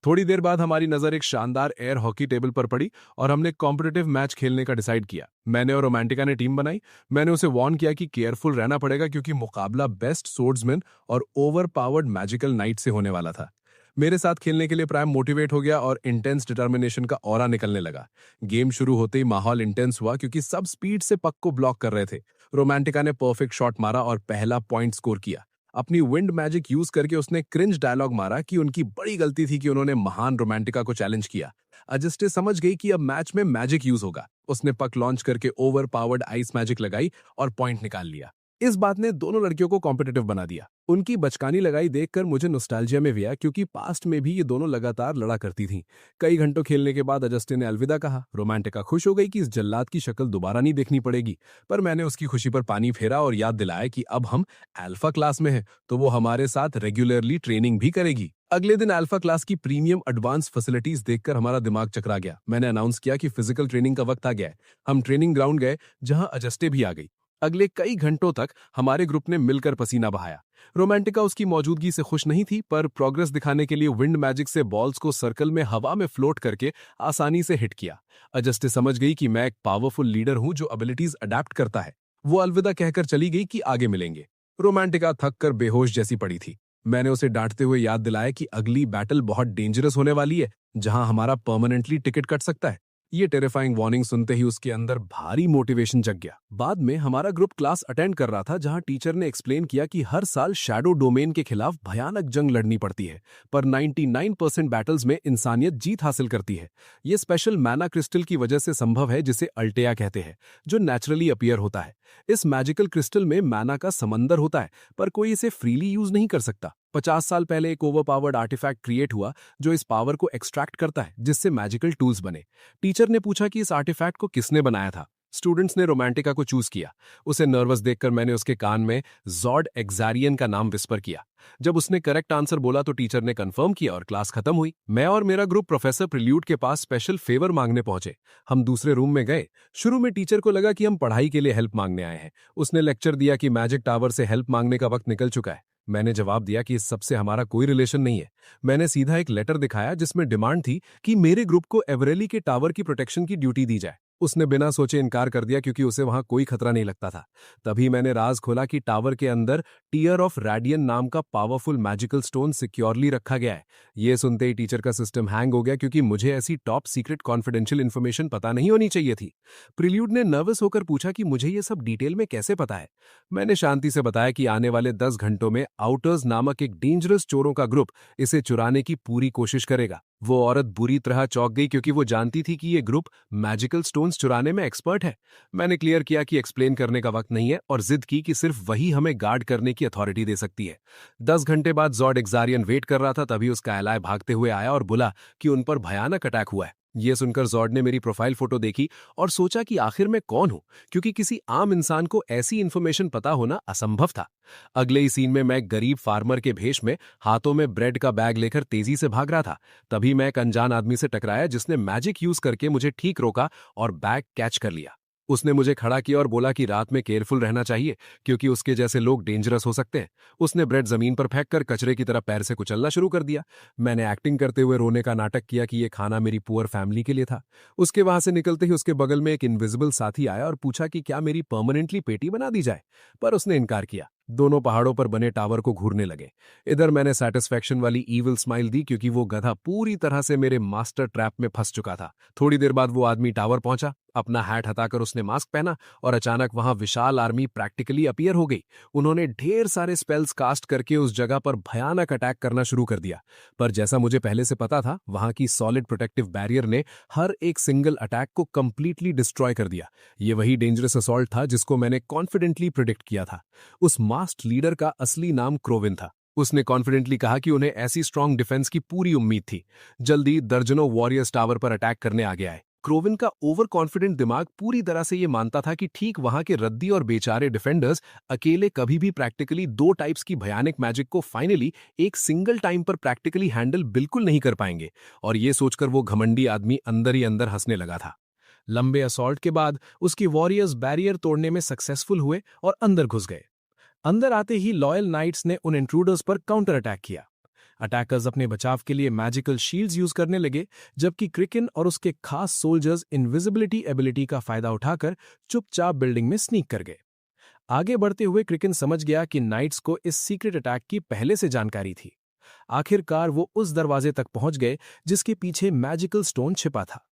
थोड़ी देर बाद हमारी नजर एक शानदार एयर हॉकी टेबल पर पड़ी और हमने कॉम्पिटिटिव मैच खेलने का डिसाइड किया। मैंने और रोमांटिका ने टीम बनाई। मैंने उसे वार्न किया कि केयरफुल रहना पड़ेगा क्योंकि मुकाबला बेस्ट सोर्ड्समैन और ओवर पावर्ड मैजिकल नाइट से होने वाला था। मेरे साथ खेलने के लिए प्राइम मोटिवेट हो गया और इंटेंस डिटर्मिनेशन का ऑरा निकलने लगा। गेम शुरू होते ही माहौल इंटेंस हुआ क्योंकि सब स्पीड से पक को ब्लॉक कर रहे थे। रोमांटिका ने परफेक्ट शॉट मारा और पहला पॉइंट स्कोर किया। अपनी विंड मैजिक यूज करके उसने क्रिंज डायलॉग मारा कि उनकी बड़ी गलती थी कि उन्होंने महान रोमांटिका को चैलेंज किया। अजस्टे समझ गई कि अब मैच में मैजिक यूज होगा। उसने पक लॉन्च करके ओवर पावर्ड आइस मैजिक लगाई और पॉइंट निकाल लिया। इस बात ने दोनों लड़कियों को कॉम्पिटिटिव बना दिया। उनकी बचकानी लगाई देखकर मुझे नॉस्टैल्जिया में गया क्योंकि पास्ट में भी ये दोनों लगातार लड़ा करती थीं। कई घंटों खेलने के बाद अजस्टे ने अलविदा कहा। रोमांटिका खुश हो गई कि इस जल्लाद की शक्ल दोबारा नहीं देखनी पड़ेगी, पर मैंने उसकी खुशी पर पानी फेरा और याद दिलाया कि अब हम अल्फा क्लास में हैं, तो वो हमारे साथ रेगुलरली ट्रेनिंग भी करेगी। अगले दिन अल्फा क्लास की प्रीमियम एडवांस फैसिलिटीज देखकर हमारा दिमाग चकरा गया। मैंने अनाउंस किया कि फिजिकल ट्रेनिंग का वक्त आ गया है। हम ट्रेनिंग ग्राउंड गए जहां अजस्टे भी आ गई। अगले कई घंटों तक हमारे ग्रुप ने मिलकर पसीना बहाया। रोमांटिका उसकी मौजूदगी से खुश नहीं थी, पर प्रोग्रेस दिखाने के लिए विंड मैजिक से बॉल्स को सर्कल में हवा में फ्लोट करके आसानी से हिट किया। अजस्टे समझ गई कि मैं एक पावरफुल लीडर हूं जो एबिलिटीज अडेप्ट करता है। वो अलविदा कहकर चली गई कि आगे मिलेंगे। रोमांटिका थक कर बेहोश जैसी पड़ी थी। मैंने उसे डांटते हुए याद दिलाया कि अगली बैटल बहुत डेंजरस होने वाली है, जहां हमारा परमानेंटली टिकट कट सकता है। ये टेरिफाइंग वार्निंग सुनते ही उसके अंदर भारी मोटिवेशन जग गया। बाद में हमारा ग्रुप क्लास अटेंड कर रहा था जहां टीचर ने एक्सप्लेन किया कि हर साल शैडो डोमेन के खिलाफ भयानक जंग लड़नी पड़ती है, पर 99% बैटल्स में इंसानियत जीत हासिल करती है। ये स्पेशल मैना क्रिस्टल की वजह से संभव है, जिसे अल्टेया कहते हैं, जो नेचुरली अपीयर होता है। इस मैजिकल क्रिस्टल में मैना का समंदर होता है, पर कोई इसे फ्रीली यूज नहीं कर सकता। 50 साल पहले एक ओवरपावर्ड आर्टिफैक्ट क्रिएट हुआ जो इस पावर को एक्सट्रैक्ट करता है, जिससे मैजिकल टूल्स बने। टीचर ने पूछा कि इस आर्टिफैक्ट को किसने बनाया था। स्टूडेंट्स ने रोमांटिका को चूज किया। उसे नर्वस देखकर मैंने उसके कान में जॉर्ड एक्सारियन का नाम विस्पर किया। जब उसने करेक्ट आंसर बोला तो टीचर ने कंफर्म किया और क्लास खत्म हुई। मैं और मेरा ग्रुप प्रोफेसर प्रिल्यूड के पास स्पेशल फेवर मांगने पहुंचे। हम दूसरे रूम में गए। शुरू में टीचर को लगा कि हम पढ़ाई के लिए हेल्प मांगने आए हैं। उसने लेक्चर दिया कि मैजिक टावर से हेल्प मांगने का वक्त निकल चुका है। मैंने जवाब दिया कि इस सबसे हमारा कोई रिलेशन नहीं है। मैंने सीधा एक लेटर दिखाया जिसमें डिमांड थी कि मेरे ग्रुप को एवरेली के टावर की प्रोटेक्शन की ड्यूटी दी जाए। उसने बिना सोचे इनकार कर दिया क्योंकि उसे वहां कोई खतरा नहीं लगता था। तभी मैंने राज खोला कि टावर के अंदर टीयर ऑफ रेडियन नाम का पावरफुल मैजिकल स्टोन सिक्योरली रखा गया है। यह सुनते ही टीचर का सिस्टम हैंग हो गया क्योंकि मुझे ऐसी टॉप सीक्रेट कॉन्फिडेंशियल इन्फॉर्मेशन पता नहीं होनी चाहिए थी। प्रिल्यूड ने नर्वस होकर पूछा कि मुझे ये सब डिटेल में कैसे पता है। मैंने शांति से बताया कि आने वाले 10 घंटों में आउटर्स नामक एक डेंजरस चोरों का ग्रुप इसे चुराने की पूरी कोशिश करेगा। वो औरत बुरी तरह चौंक गई क्योंकि वो जानती थी कि ये ग्रुप मैजिकल स्टोन्स चुराने में एक्सपर्ट है। मैंने क्लियर किया कि एक्सप्लेन करने का वक्त नहीं है और जिद की कि सिर्फ वही हमें गार्ड करने की अथॉरिटी दे सकती है। 10 घंटे बाद जॉर्ड एक्सारियन वेट कर रहा था, तभी उसका एलाय भागते हुए आया और बोला कि उन पर भयानक अटैक हुआ है। ये सुनकर जॉर्ड ने मेरी प्रोफाइल फोटो देखी और सोचा कि आखिर मैं कौन हूं, क्योंकि किसी आम इंसान को ऐसी इंफॉर्मेशन पता होना असंभव था। अगले ही सीन में मैं एक गरीब फार्मर के भेष में हाथों में ब्रेड का बैग लेकर तेजी से भाग रहा था। तभी मैं एक अनजान आदमी से टकराया जिसने मैजिक यूज करके मुझे ठीक रोका और बैग कैच कर लिया। उसने मुझे खड़ा किया और बोला कि रात में केयरफुल रहना चाहिए क्योंकि उसके जैसे लोग डेंजरस हो सकते हैं। उसने ब्रेड जमीन पर फेंक कर कचरे की तरह पैर से कुचलना शुरू कर दिया। मैंने एक्टिंग करते हुए रोने का नाटक किया कि ये खाना मेरी पुअर फैमिली के लिए था। उसके वहां से निकलते ही उसके बगल में एक इनविजिबल साथी आया और पूछा कि क्या मेरी परमानेंटली पेटी बना दी जाए, पर उसने इनकार किया। दोनों पहाड़ों पर बने टावर को घूरने लगे। इधर मैंने सेटिस्फैक्शन वाली ईविल स्माइल दी क्योंकि वो गधा पूरी तरह से मेरे मास्टर ट्रैप में फंस चुका था। थोड़ी देर बाद वो आदमी टावर पहुंचा। अपना हैट हटाकर उसने मास्क पहना और अचानक वहां विशाल आर्मी प्रैक्टिकली अपीयर हो गई। उन्होंने ढेर सारे स्पेल्स कास्ट करके उस जगह पर भयानक अटैक करना शुरू कर दिया। पर जैसा मुझे पहले से पता था, वहां की सॉलिड प्रोटेक्टिव बैरियर ने हर एक सिंगल अटैक को कंप्लीटली डिस्ट्रॉय कर दिया। ये वही डेंजरस असॉल्ट था जिसको मैंने कॉन्फिडेंटली प्रिडिक्ट किया था। उस मास्ड लीडर का असली नाम क्रोविन था। उसने कॉन्फिडेंटली कहा कि उन्हें ऐसी स्ट्रांग डिफेंस की पूरी उम्मीद थी। जल्दी दर्जनों वॉरियर्स टावर पर अटैक करने आगे आए। क्रोविन का ओवर कॉन्फिडेंट दिमाग पूरी तरह से ये मानता था कि ठीक वहां के रद्दी और बेचारे डिफेंडर्स अकेले कभी भी प्रैक्टिकली 2 टाइप्स की भयानक मैजिक को फाइनली एक सिंगल टाइम पर प्रैक्टिकली हैंडल बिल्कुल नहीं कर पाएंगे। और ये सोचकर वो घमंडी आदमी अंदर ही अंदर हंसने लगा था। लंबे असॉल्ट के बाद उसकी वॉरियर्स बैरियर तोड़ने में सक्सेसफुल हुए और अंदर घुस गए। अंदर आते ही लॉयल नाइट्स ने उन इंट्रूडर्स पर काउंटर अटैक किया। अटैकर्स अपने बचाव के लिए मैजिकल शील्ड्स यूज करने लगे, जबकि क्रिकिन और उसके खास सोल्जर्स इनविजिबिलिटी एबिलिटी का फायदा उठाकर चुपचाप बिल्डिंग में स्नीक कर गए। आगे बढ़ते हुए क्रिकिन समझ गया कि नाइट्स को इस सीक्रेट अटैक की पहले से जानकारी थी। आखिरकार वो उस दरवाजे तक पहुंच गए जिसके पीछे मैजिकल स्टोन छिपा था।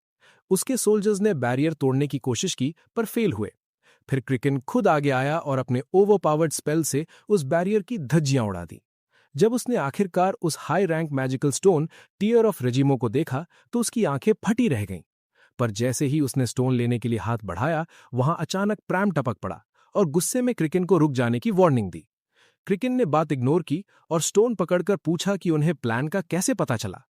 उसके सोल्जर्स ने बैरियर तोड़ने की कोशिश की पर फेल हुए। फिर क्रिकिन खुद आगे आया और अपने ओवरपावर्ड स्पेल से उस बैरियर की धज्जियां उड़ा दी। जब उसने आखिरकार उस high rank magical stone tier of Regimo को देखा तो उसकी आंखें फटी रह गईं। पर जैसे ही उसने स्टोन लेने के लिए हाथ बढ़ाया, वहां अचानक प्रैम टपक पड़ा और गुस्से में क्रिकिन को रुक जाने की वार्निंग दी। क्रिकिन ने बात इग्नोर की और स्टोन पकड़कर पूछा कि उन्हें प्लान का कैसे पता चला।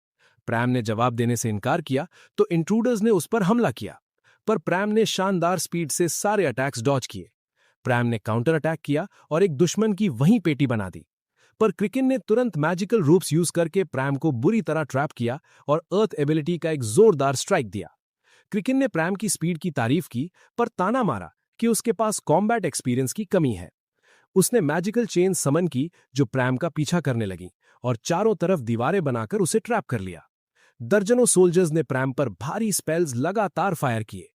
प्रैम ने जवाब देने से इनकार किया तो इंट्रूडर्स ने उस पर हमला किया, पर प्रैम ने शानदार स्पीड से सारे अटैक्स डॉज किए। प्रैम ने काउंटर अटैक किया और एक दुश्मन की वहीं पेटी बना दी, पर क्रिकिन ने तुरंत मैजिकल रूप्स यूज करके प्रैम को बुरी तरह ट्रैप किया और अर्थ एबिलिटी का एक जोरदार स्ट्राइक दिया। क्रिकिन ने प्रैम की स्पीड की तारीफ की पर ताना मारा कि उसके पास कॉम्बैट एक्सपीरियंस की कमी है। उसने मैजिकल चेन समन की जो प्रैम का पीछा करने लगी और चारों तरफ दीवारें बनाकर उसे ट्रैप कर लिया। दर्जनों सोल्जर्स ने प्रैम पर भारी स्पेल्स लगातार फायर किए,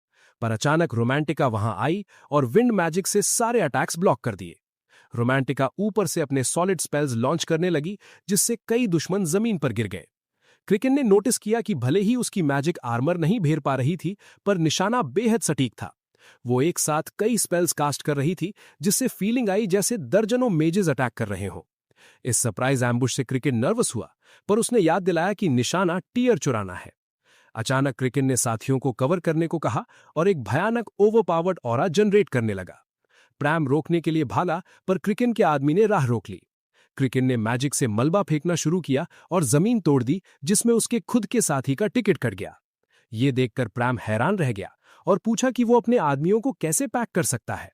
पर अचानक रोमांटिका वहां आई और विंड मैजिक से सारे अटैक्स ब्लॉक कर दिए। रोमांटिका ऊपर से अपने सॉलिड स्पेल्स लॉन्च करने लगी जिससे कई दुश्मन जमीन पर गिर गए। क्रिकिन ने नोटिस किया कि भले ही उसकी मैजिक आर्मर नहीं घेर पा रही थी, पर निशाना बेहद सटीक था। वो एक साथ कई स्पेल्स कास्ट कर रही थी जिससे फीलिंग आई जैसे दर्जनों मेजेस अटैक कर रहे हों। इस सरप्राइज एम्बुश से क्रिकिन नर्वस हुआ, पर उसने याद दिलाया कि निशाना टीयर चुराना है। अचानक क्रिकिन ने साथियों को कवर करने को कहा और एक भयानक ओवरपावर्ड ऑरा जनरेट करने लगा। प्रैम रोकने के लिए भागा, पर क्रिकिन के आदमी ने राह रोक ली। क्रिकिन ने मैजिक से मलबा फेंकना शुरू किया और जमीन तोड़ दी जिसमें उसके खुद के साथी का टिकट कट गया। ये देखकर प्रैम हैरान रह गया और पूछा कि वो अपने आदमियों को कैसे पैक कर सकता है।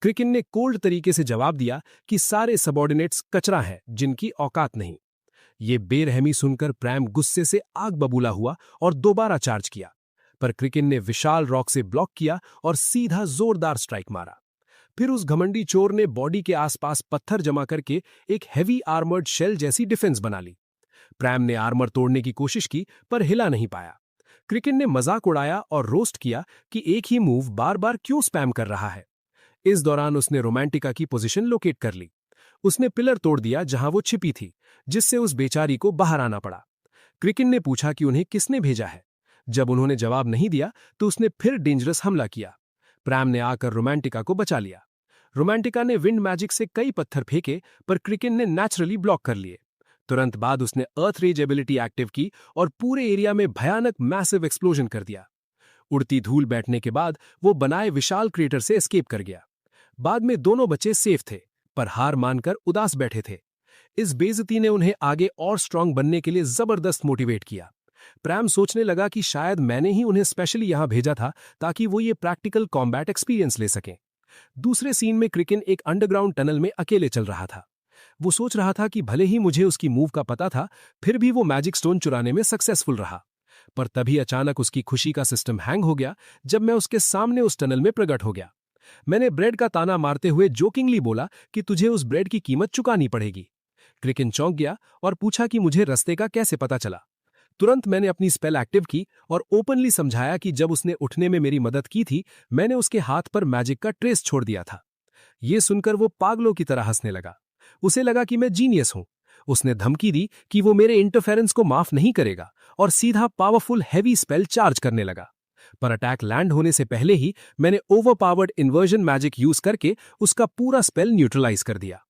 क्रिकिन ने कोल्ड तरीके से जवाब दिया कि सारे सबॉर्डिनेट्स कचरा हैं जिनकी औकात नहीं। ये बेरहमी सुनकर प्रैम गुस्से से आग बबूला हुआ और दोबारा चार्ज किया, पर क्रिकिन ने विशाल रॉक से ब्लॉक किया और सीधा जोरदार स्ट्राइक मारा। फिर उस घमंडी चोर ने बॉडी के आसपास पत्थर जमा करके एक हेवी आर्मर्ड शेल जैसी डिफेंस बना ली। प्रैम ने आर्मर तोड़ने की कोशिश की पर हिला नहीं पाया। क्रिकिन ने मजाक उड़ाया और रोस्ट किया कि एक ही मूव बार बार क्यों स्पैम कर रहा है। इस दौरान उसने रोमांटिका की पोजीशन लोकेट कर ली। उसने पिलर तोड़ दिया जहां वो छिपी थी, जिससे उस बेचारी को बाहर आना पड़ा। क्रिकिन ने पूछा कि उन्हें किसने भेजा है। जब उन्होंने जवाब नहीं दिया तो उसने फिर डेंजरस हमला किया। प्रैम ने आकर रोमांटिका को बचा लिया। रोमांटिका ने विंड मैजिक से कई पत्थर फेंके, पर क्रिकिन ने नेचुरली ब्लॉक कर लिए। तुरंत बाद उसने अर्थ रेज एबिलिटी एक्टिव की और पूरे एरिया में भयानक मैसिव एक्सप्लोजन कर दिया। उड़ती धूल बैठने के बाद वो बनाए विशाल क्रेटर से एस्केप कर गया। बाद में दोनों बच्चे सेफ थे, पर हार मानकर उदास बैठे थे। इस बेइज्जती ने उन्हें आगे और स्ट्रांग बनने के लिए जबरदस्त मोटिवेट किया। प्रैम सोचने लगा कि शायद मैंने ही उन्हें स्पेशली यहां भेजा था ताकि वो ये प्रैक्टिकल कॉम्बैट एक्सपीरियंस ले सकें। दूसरे सीन में क्रिकिन एक अंडरग्राउंड टनल में अकेले चल रहा था। वो सोच रहा था कि भले ही मुझे उसकी मूव का पता था, फिर भी वो मैजिक स्टोन चुराने में सक्सेसफुल रहा। पर तभी अचानक उसकी खुशी का सिस्टम हैंग हो गया जब मैं उसके सामने उस टनल में प्रकट हो गया। मैंने ब्रेड का ताना मारते हुए जोकिंगली बोला कि तुझे उस ब्रेड की कीमत चुकानी पड़ेगी। क्रिकिन चौंक गया और पूछा कि मुझे रास्ते का कैसे पता चला। तुरंत मैंने अपनी स्पेल एक्टिव की और ओपनली समझाया कि जब उसने उठने में मेरी मदद की थी, मैंने उसके हाथ पर मैजिक का ट्रेस छोड़ दिया था। ये सुनकर वो पागलों की तरह हंसने लगा। उसे लगा कि मैं जीनियस हूं। उसने धमकी दी कि वो मेरे इंटरफेरेंस को माफ नहीं करेगा और सीधा पावरफुल हैवी स्पेल चार्ज करने लगा। पर अटैक लैंड होने से पहले ही मैंने ओवरपावर्ड इन्वर्जन मैजिक यूज करके उसका पूरा स्पेल न्यूट्रलाइज कर दिया।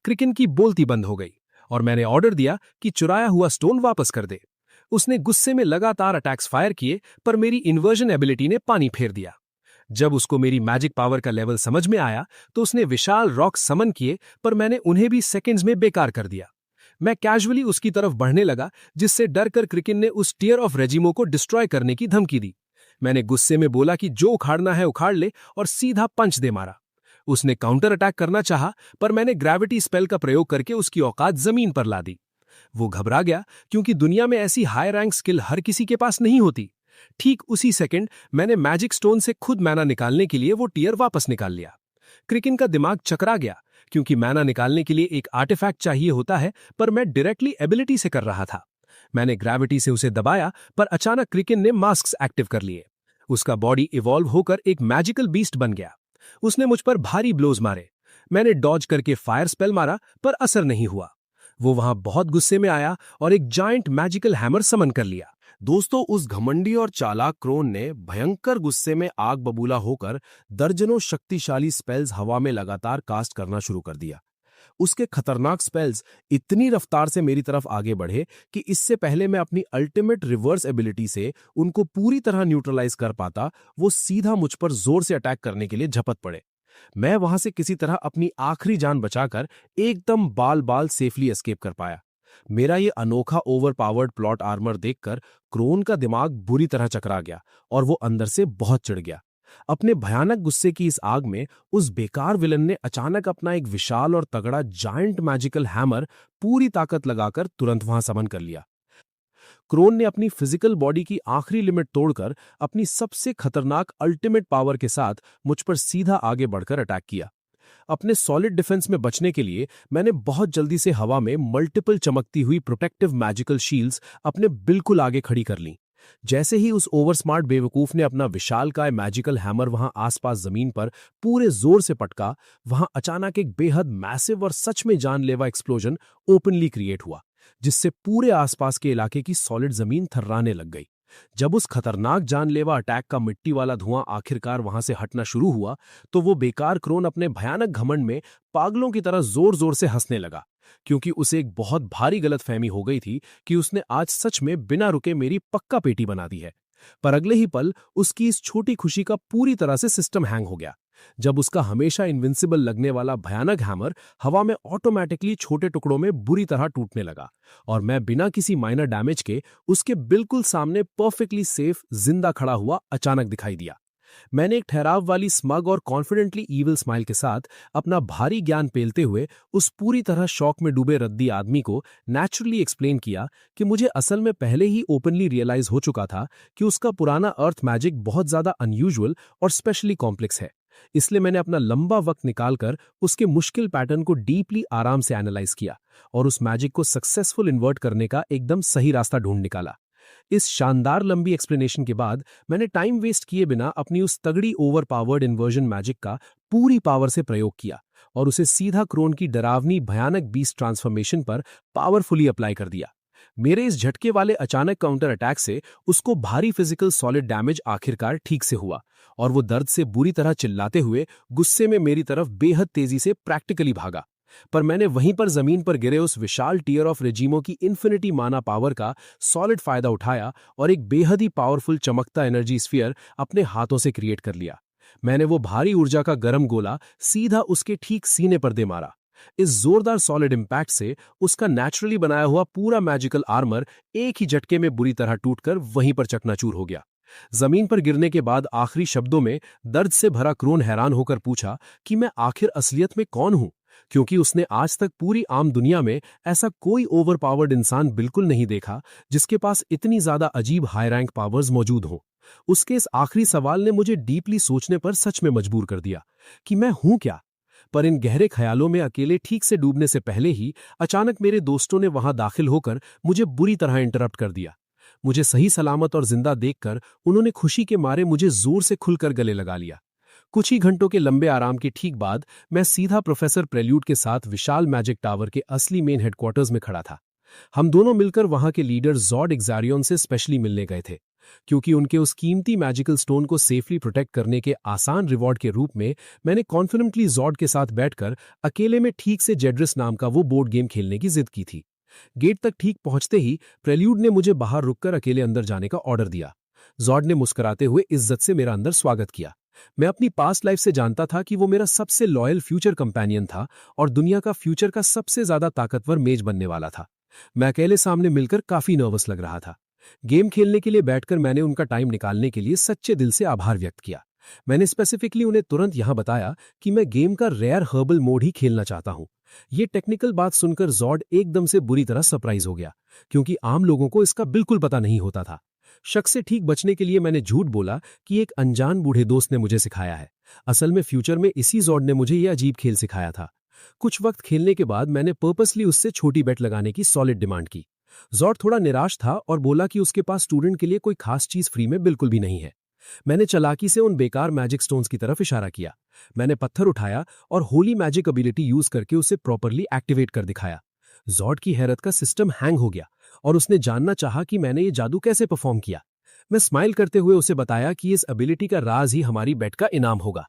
क्रिकिन की बोलती बंद हो गई और मैंने ऑर्डर दिया कि चुराया हुआ स्टोन वापस कर दे। उसने गुस्से में लगातार अटैक्स फायर किए, पर मेरी इन्वर्जन एबिलिटी ने पानी फेर दिया। जब उसको मेरी मैजिक पावर का लेवल समझ में आया तो उसने विशाल रॉक समन किए, पर मैंने उन्हें भी सेकंड्स में बेकार कर दिया। मैं कैजुअली उसकी तरफ बढ़ने लगा, जिससे डरकर क्रिकिन ने उस टीयर ऑफ रेजिमो को डिस्ट्रॉय करने की धमकी दी। मैंने गुस्से में बोला कि जो उखाड़ना है उखाड़ ले और सीधा पंच दे मारा। उसने काउंटर अटैक करना चाहा, पर मैंने ग्रेविटी स्पेल का प्रयोग करके उसकी औकात जमीन पर ला दी। वो घबरा गया, क्योंकि दुनिया में ऐसी हाई रैंक स्किल हर किसी के पास नहीं होती। ठीक उसी सेकंड मैंने मैजिक स्टोन से खुद मैना निकालने के लिए वो टीयर वापस निकाल लिया। क्रिकिन का दिमाग चकरा गया, क्योंकि मैना निकालने के लिए एक आर्टिफैक्ट चाहिए होता है, पर मैं डायरेक्टली एबिलिटी से कर रहा था। मैंने ग्रेविटी से उसे दबाया, पर अचानक क्रिकिन ने मास्क्स एक्टिव कर लिए। उसका बॉडी इवॉल्व होकर एक मैजिकल बीस्ट बन गया। उसने मुझ पर भारी ब्लोज मारे। मैंने डॉज करके फायर स्पेल मारा, पर असर नहीं हुआ। वो वहां बहुत गुस्से में आया और एक जायंट मैजिकल हैमर समन कर लिया। दोस्तों, उस घमंडी और चालाक क्रोन ने भयंकर गुस्से में आग बबूला होकर दर्जनों शक्तिशाली स्पेल्स हवा में लगातार कास्ट करना शुरू कर दिया। उसके खतरनाक स्पेल्स इतनी रफ्तार से मेरी तरफ आगे बढ़े कि इससे पहले मैं अपनी अल्टीमेट रिवर्स एबिलिटी से उनको पूरी तरह न्यूट्रलाइज कर पाता, वो सीधा मुझ पर जोर से अटैक करने के लिए झपट पड़े। मैं वहां से किसी तरह अपनी आखिरी जान बचाकर एकदम बाल बाल सेफली एस्केप कर पाया। मेरा ये अनोखा ओवरपावर्ड प्लॉट आर्मर देखकर क्रोन का दिमाग बुरी तरह चकरा गया और वो अंदर से बहुत चिढ़ गया। अपने भयानक गुस्से की इस आग में उस बेकार विलन ने अचानक अपना एक विशाल और तगड़ा जायंट मैजिकल हैमर पूरी ताकत लगाकर तुरंत वहां समन कर लिया। क्रोन ने अपनी फिजिकल बॉडी की आखिरी लिमिट तोड़कर अपनी सबसे खतरनाक अल्टीमेट पावर के साथ मुझ पर सीधा आगे बढ़कर अटैक किया। अपने सॉलिड डिफेंस में बचने के लिए मैंने बहुत जल्दी से हवा में मल्टीपल चमकती हुई प्रोटेक्टिव मैजिकल शील्ड्स अपने बिल्कुल आगे खड़ी कर लीं। जैसे ही उस ओवर स्मार्ट बेवकूफ ने अपना विशालकाय मैजिकल हैमर वहां आसपास जमीन पर पूरे जोर से पटका, वहां अचानक एक बेहद मैसिव और सच में जानलेवा एक्सप्लोजन ओपनली क्रिएट हुआ, जिससे पूरे आसपास के इलाके की सॉलिड जमीन थर्राने लग गई। जब उस खतरनाक जानलेवा अटैक का मिट्टी वाला धुआं आखिरकार वहां से हटना शुरू हुआ, तो वो बेकार क्रोन अपने भयानक घमंड में पागलों की तरह जोर जोर से हंसने लगा, क्योंकि उसे एक बहुत भारी गलतफहमी हो गई थी कि उसने आज सच में बिना रुके मेरी पक्का पेटी बना दी है। पर अगले ही पल उसकी इस छोटी खुशी का पूरी तरह से सिस्टम हैंग हो गया, जब उसका हमेशा इनविंसिबल लगने वाला भयानक हैमर हवा में ऑटोमेटिकली छोटे टुकड़ों में बुरी तरह टूटने लगा और मैं बिना किसी माइनर डैमेज के उसके बिल्कुल सामने परफेक्टली सेफ जिंदा खड़ा हुआ अचानक दिखाई दिया। मैंने एक ठहराव वाली स्मग और कॉन्फिडेंटली ईविल स्माइल के साथ अपना भारी ज्ञान पेलते हुए उस पूरी तरह शॉक में डूबे रद्दी आदमी को नेचुरली एक्सप्लेन किया कि मुझे असल में पहले ही ओपनली रियलाइज हो चुका था कि उसका पुराना अर्थ मैजिक बहुत ज्यादा अनयूजुअल और स्पेशली कॉम्प्लेक्स है। इसलिए मैंने अपना लंबा वक्त निकालकर उसके मुश्किल पैटर्न को डीपली आराम से एनालाइज किया और उस मैजिक को सक्सेसफुल इन्वर्ट करने का एकदम सही रास्ता ढूंढ निकाला। इस शानदार लंबी एक्सप्लेनेशन के बाद मैंने टाइम वेस्ट किए बिना अपनी उस तगड़ी ओवरपावर्ड इन्वर्जन मैजिक का पूरी पावर से प्रयोग किया और उसे सीधा क्रोन की डरावनी भयानक बीस्ट ट्रांसफॉर्मेशन पर पावरफुली अप्लाई कर दिया। मेरे इस झटके वाले अचानक काउंटर अटैक से उसको भारी फिजिकल सॉलिड डैमेज आखिरकार ठीक से हुआ और वो दर्द से बुरी तरह चिल्लाते हुए गुस्से में मेरी तरफ बेहद तेजी से प्रैक्टिकली भागा। पर मैंने वहीं पर जमीन पर गिरे उस विशाल टीयर ऑफ रेजिमो की इन्फिनिटी माना पावर का सॉलिड फायदा उठाया और एक बेहद ही पावरफुल चमकता एनर्जी स्फीयर अपने हाथों से क्रिएट कर लिया। मैंने वो भारी ऊर्जा का गर्म गोला सीधा उसके ठीक सीने पर दे मारा। इस जोरदार सॉलिड इंपैक्ट से उसका नेचुरली बनाया हुआ पूरा मैजिकल आर्मर एक ही झटके में बुरी तरह टूटकर वहीं पर चकनाचूर हो गया। जमीन पर गिरने के बाद आखिरी शब्दों में दर्द से भरा क्रोन हैरान होकर पूछा कि मैं आखिर असलियत में कौन हूं, क्योंकि उसने आज तक पूरी आम दुनिया में ऐसा कोई ओवरपावर्ड इंसान बिल्कुल नहीं देखा जिसके पास इतनी ज्यादा अजीब हाई रैंक पावर्स मौजूद हो। उसके इस आखिरी सवाल ने मुझे डीपली सोचने पर सच में मजबूर कर दिया कि मैं हूं क्या। पर इन गहरे ख्यालों में अकेले ठीक से डूबने से पहले ही अचानक मेरे दोस्तों ने वहां दाखिल होकर मुझे बुरी तरह इंटरप्ट कर दिया। मुझे सही सलामत और जिंदा देखकर उन्होंने खुशी के मारे मुझे जोर से खुलकर गले लगा लिया। कुछ ही घंटों के लंबे आराम के ठीक बाद मैं सीधा प्रोफेसर प्रेल्यूड के साथ विशाल मैजिक टावर के असली मेन हेडक्वार्टर्स में खड़ा था। हम दोनों मिलकर वहां के लीडर जॉर्ड एक्सारियन से स्पेशली मिलने गए थे, क्योंकि उनके उस कीमती मैजिकल स्टोन को सेफली प्रोटेक्ट करने के आसान रिवॉर्ड के रूप में मैंने कॉन्फिडेंटली जॉर्ड के साथ बैठकर अकेले में ठीक से जेड्रिस नाम का वो बोर्ड गेम खेलने की जिद की थी। गेट तक ठीक पहुंचते ही प्रेल्यूड ने मुझे बाहर रुककर अकेले अंदर जाने का ऑर्डर दिया। जॉर्ड ने मुस्कुराते हुए इज्जत से मेरा अंदर स्वागत किया। मैं अपनी पास्ट लाइफ से जानता था कि वो मेरा सबसे लॉयल फ्यूचर कंपेनियन था और दुनिया का फ्यूचर का सबसे ज्यादा ताकतवर मेज बनने वाला था। मैं अकेले सामने मिलकर काफी नर्वस लग रहा था। गेम खेलने के लिए बैठकर मैंने उनका टाइम निकालने के लिए सच्चे दिल से आभार व्यक्त किया। मैंने स्पेसिफिकली उन्हें तुरंत यहां बताया कि मैं गेम का रेयर हर्बल मोड ही खेलना चाहता हूं। ये टेक्निकल बात सुनकर जॉर्ड एकदम से बुरी तरह सरप्राइज हो गया, क्योंकि आम लोगों को इसका बिल्कुल पता नहीं होता था। शक से ठीक बचने के लिए मैंने झूठ बोला कि एक अनजान बूढ़े दोस्त ने मुझे सिखाया है। असल में फ्यूचर में इसी जॉर्ड ने मुझे यह अजीब खेल सिखाया था। कुछ वक्त खेलने के बाद मैंने पर्पसली उससे छोटी बेट लगाने की सॉलिड डिमांड की। जॉर्ड थोड़ा निराश था और बोला कि उसके पास स्टूडेंट के लिए कोई खास चीज फ्री में बिल्कुल भी नहीं है। मैंने चालाकी से उन बेकार मैजिक स्टोन्स की तरफ इशारा किया। मैंने पत्थर उठाया और होली मैजिक एबिलिटी यूज करके उसे प्रॉपरली एक्टिवेट कर दिखाया। जॉर्ड की हैरत का सिस्टम हैंग हो गया और उसने जानना चाहा कि मैंने ये जादू कैसे परफॉर्म किया। मैं स्माइल करते हुए उसे बताया कि इस एबिलिटी का राज ही हमारी बेट का इनाम होगा।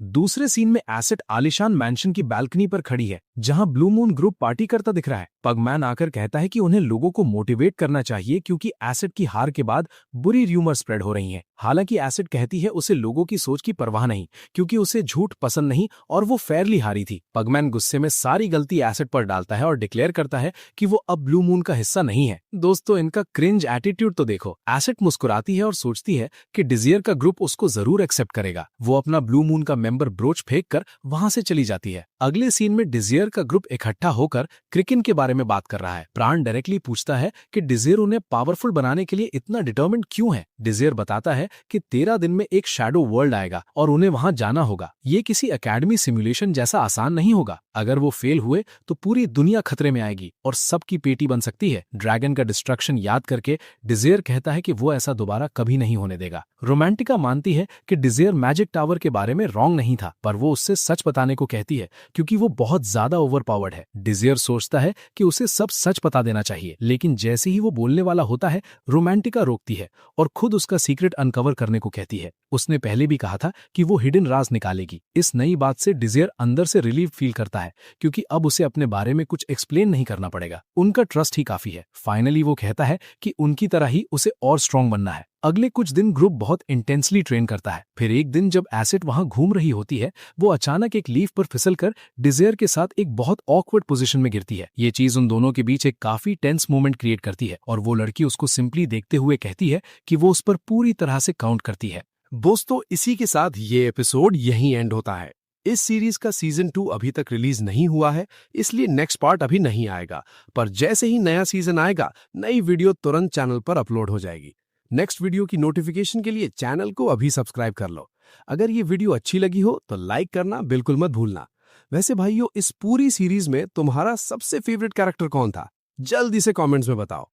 दूसरे सीन में एसेट आलिशान मैंशन की बालकनी पर खड़ी है, जहां ब्लू मून ग्रुप पार्टी करता दिख रहा है। पगमैन आकर कहता है कि उन्हें लोगों को मोटिवेट करना चाहिए क्योंकि एसेट की हार के बाद बुरी र्यूमर स्प्रेड हो रही हैं। हालांकि एसेट कहती है उसे लोगों की सोच की परवाह नहीं, क्योंकि उसे झूठ पसंद नहीं और वो फेयरली हारी थी। पगमैन गुस्से में सारी गलती एसेट पर डालता है और डिक्लेयर करता है कि वो अब ब्लू मून का हिस्सा नहीं है। दोस्तों, इनका क्रिंज एटीट्यूड तो देखो। एसेट मुस्कुराती है और सोचती है कि डिजियर का ग्रुप उसको जरूर एक्सेप्ट करेगा। वो अपना ब्लू मून का मेंबर ब्रोच फेंक कर वहां से चली जाती है। अगले सीन में डिजियर का ग्रुप इकट्ठा होकर क्रिकिन के बारे में बात कर रहा है। प्राण डायरेक्टली पूछता है कि डिजियर उन्हें पावरफुल बनाने के लिए इतना डिटर्मिन्ड क्यों है। डिजियर बताता है कि 13 दिन में एक शैडो वर्ल्ड आएगा और उन्हें वहां जाना होगा। ये किसी एकेडमी सिमुलेशन जैसा आसान नहीं होगा। अगर वो फेल हुए तो पूरी दुनिया खतरे में आएगी और सबकी पेटी बन सकती है। ड्रैगन का डिस्ट्रक्शन याद करके डिजियर कहता है कि वो ऐसा दोबारा कभी नहीं होने देगा। रोमांटिका मानती है कि डिजियर मैजिक टावर के बारे में रॉन्ग नहीं था, पर वो उससे सच बताने को कहती है क्योंकि वो बहुत ज्यादा ओवरपावर्ड है। डिजियर सोचता है कि उसे सब सच बता देना चाहिए, लेकिन जैसे ही वो बोलने वाला होता है, रोमांटिका रोकती है और खुद उसका सीक्रेट अनकवर करने को कहती है। उसने पहले भी कहा था कि वो हिडन राज निकालेगी। इस नई बात से डिजियर अंदर से रिलीव फील करता है, क्योंकि अब उसे अपने बारे में कुछ एक्सप्लेन नहीं करना पड़ेगा। उनका ट्रस्ट ही काफी है। फाइनली वो कहता है कि उनकी तरह ही उसे और स्ट्रांग बनना है। अगले कुछ दिन ग्रुप बहुत इंटेंसली ट्रेन करता है। फिर एक दिन जब एसेट वहां घूम रही होती है, वो अचानक एक लीफ पर फिसलकर डिजियर के साथ एक बहुत ऑकवर्ड पोजीशन में गिरती है। ये चीज उन दोनों के बीच एक काफी टेंस मोमेंट क्रिएट करती है और वो लड़की उसको सिंपली देखते हुए कहती है कि वो उस पर पूरी तरह से काउंट करती है। दोस्तों, इसी के साथ ये एपिसोड यहीं एंड होता है। इस सीरीज का सीजन 2 अभी तक रिलीज नहीं हुआ है, इसलिए नेक्स्ट पार्ट अभी नहीं आएगा, पर जैसे ही नया सीजन आएगा, नई वीडियो तुरंत चैनल पर अपलोड हो जाएगी। नेक्स्ट वीडियो की नोटिफिकेशन के लिए चैनल को अभी सब्सक्राइब कर लो। अगर ये वीडियो अच्छी लगी हो तो लाइक करना बिल्कुल मत भूलना। वैसे भाइयों, इस पूरी सीरीज में तुम्हारा सबसे फेवरेट कैरेक्टर कौन था? जल्दी से कमेंट्स में बताओ।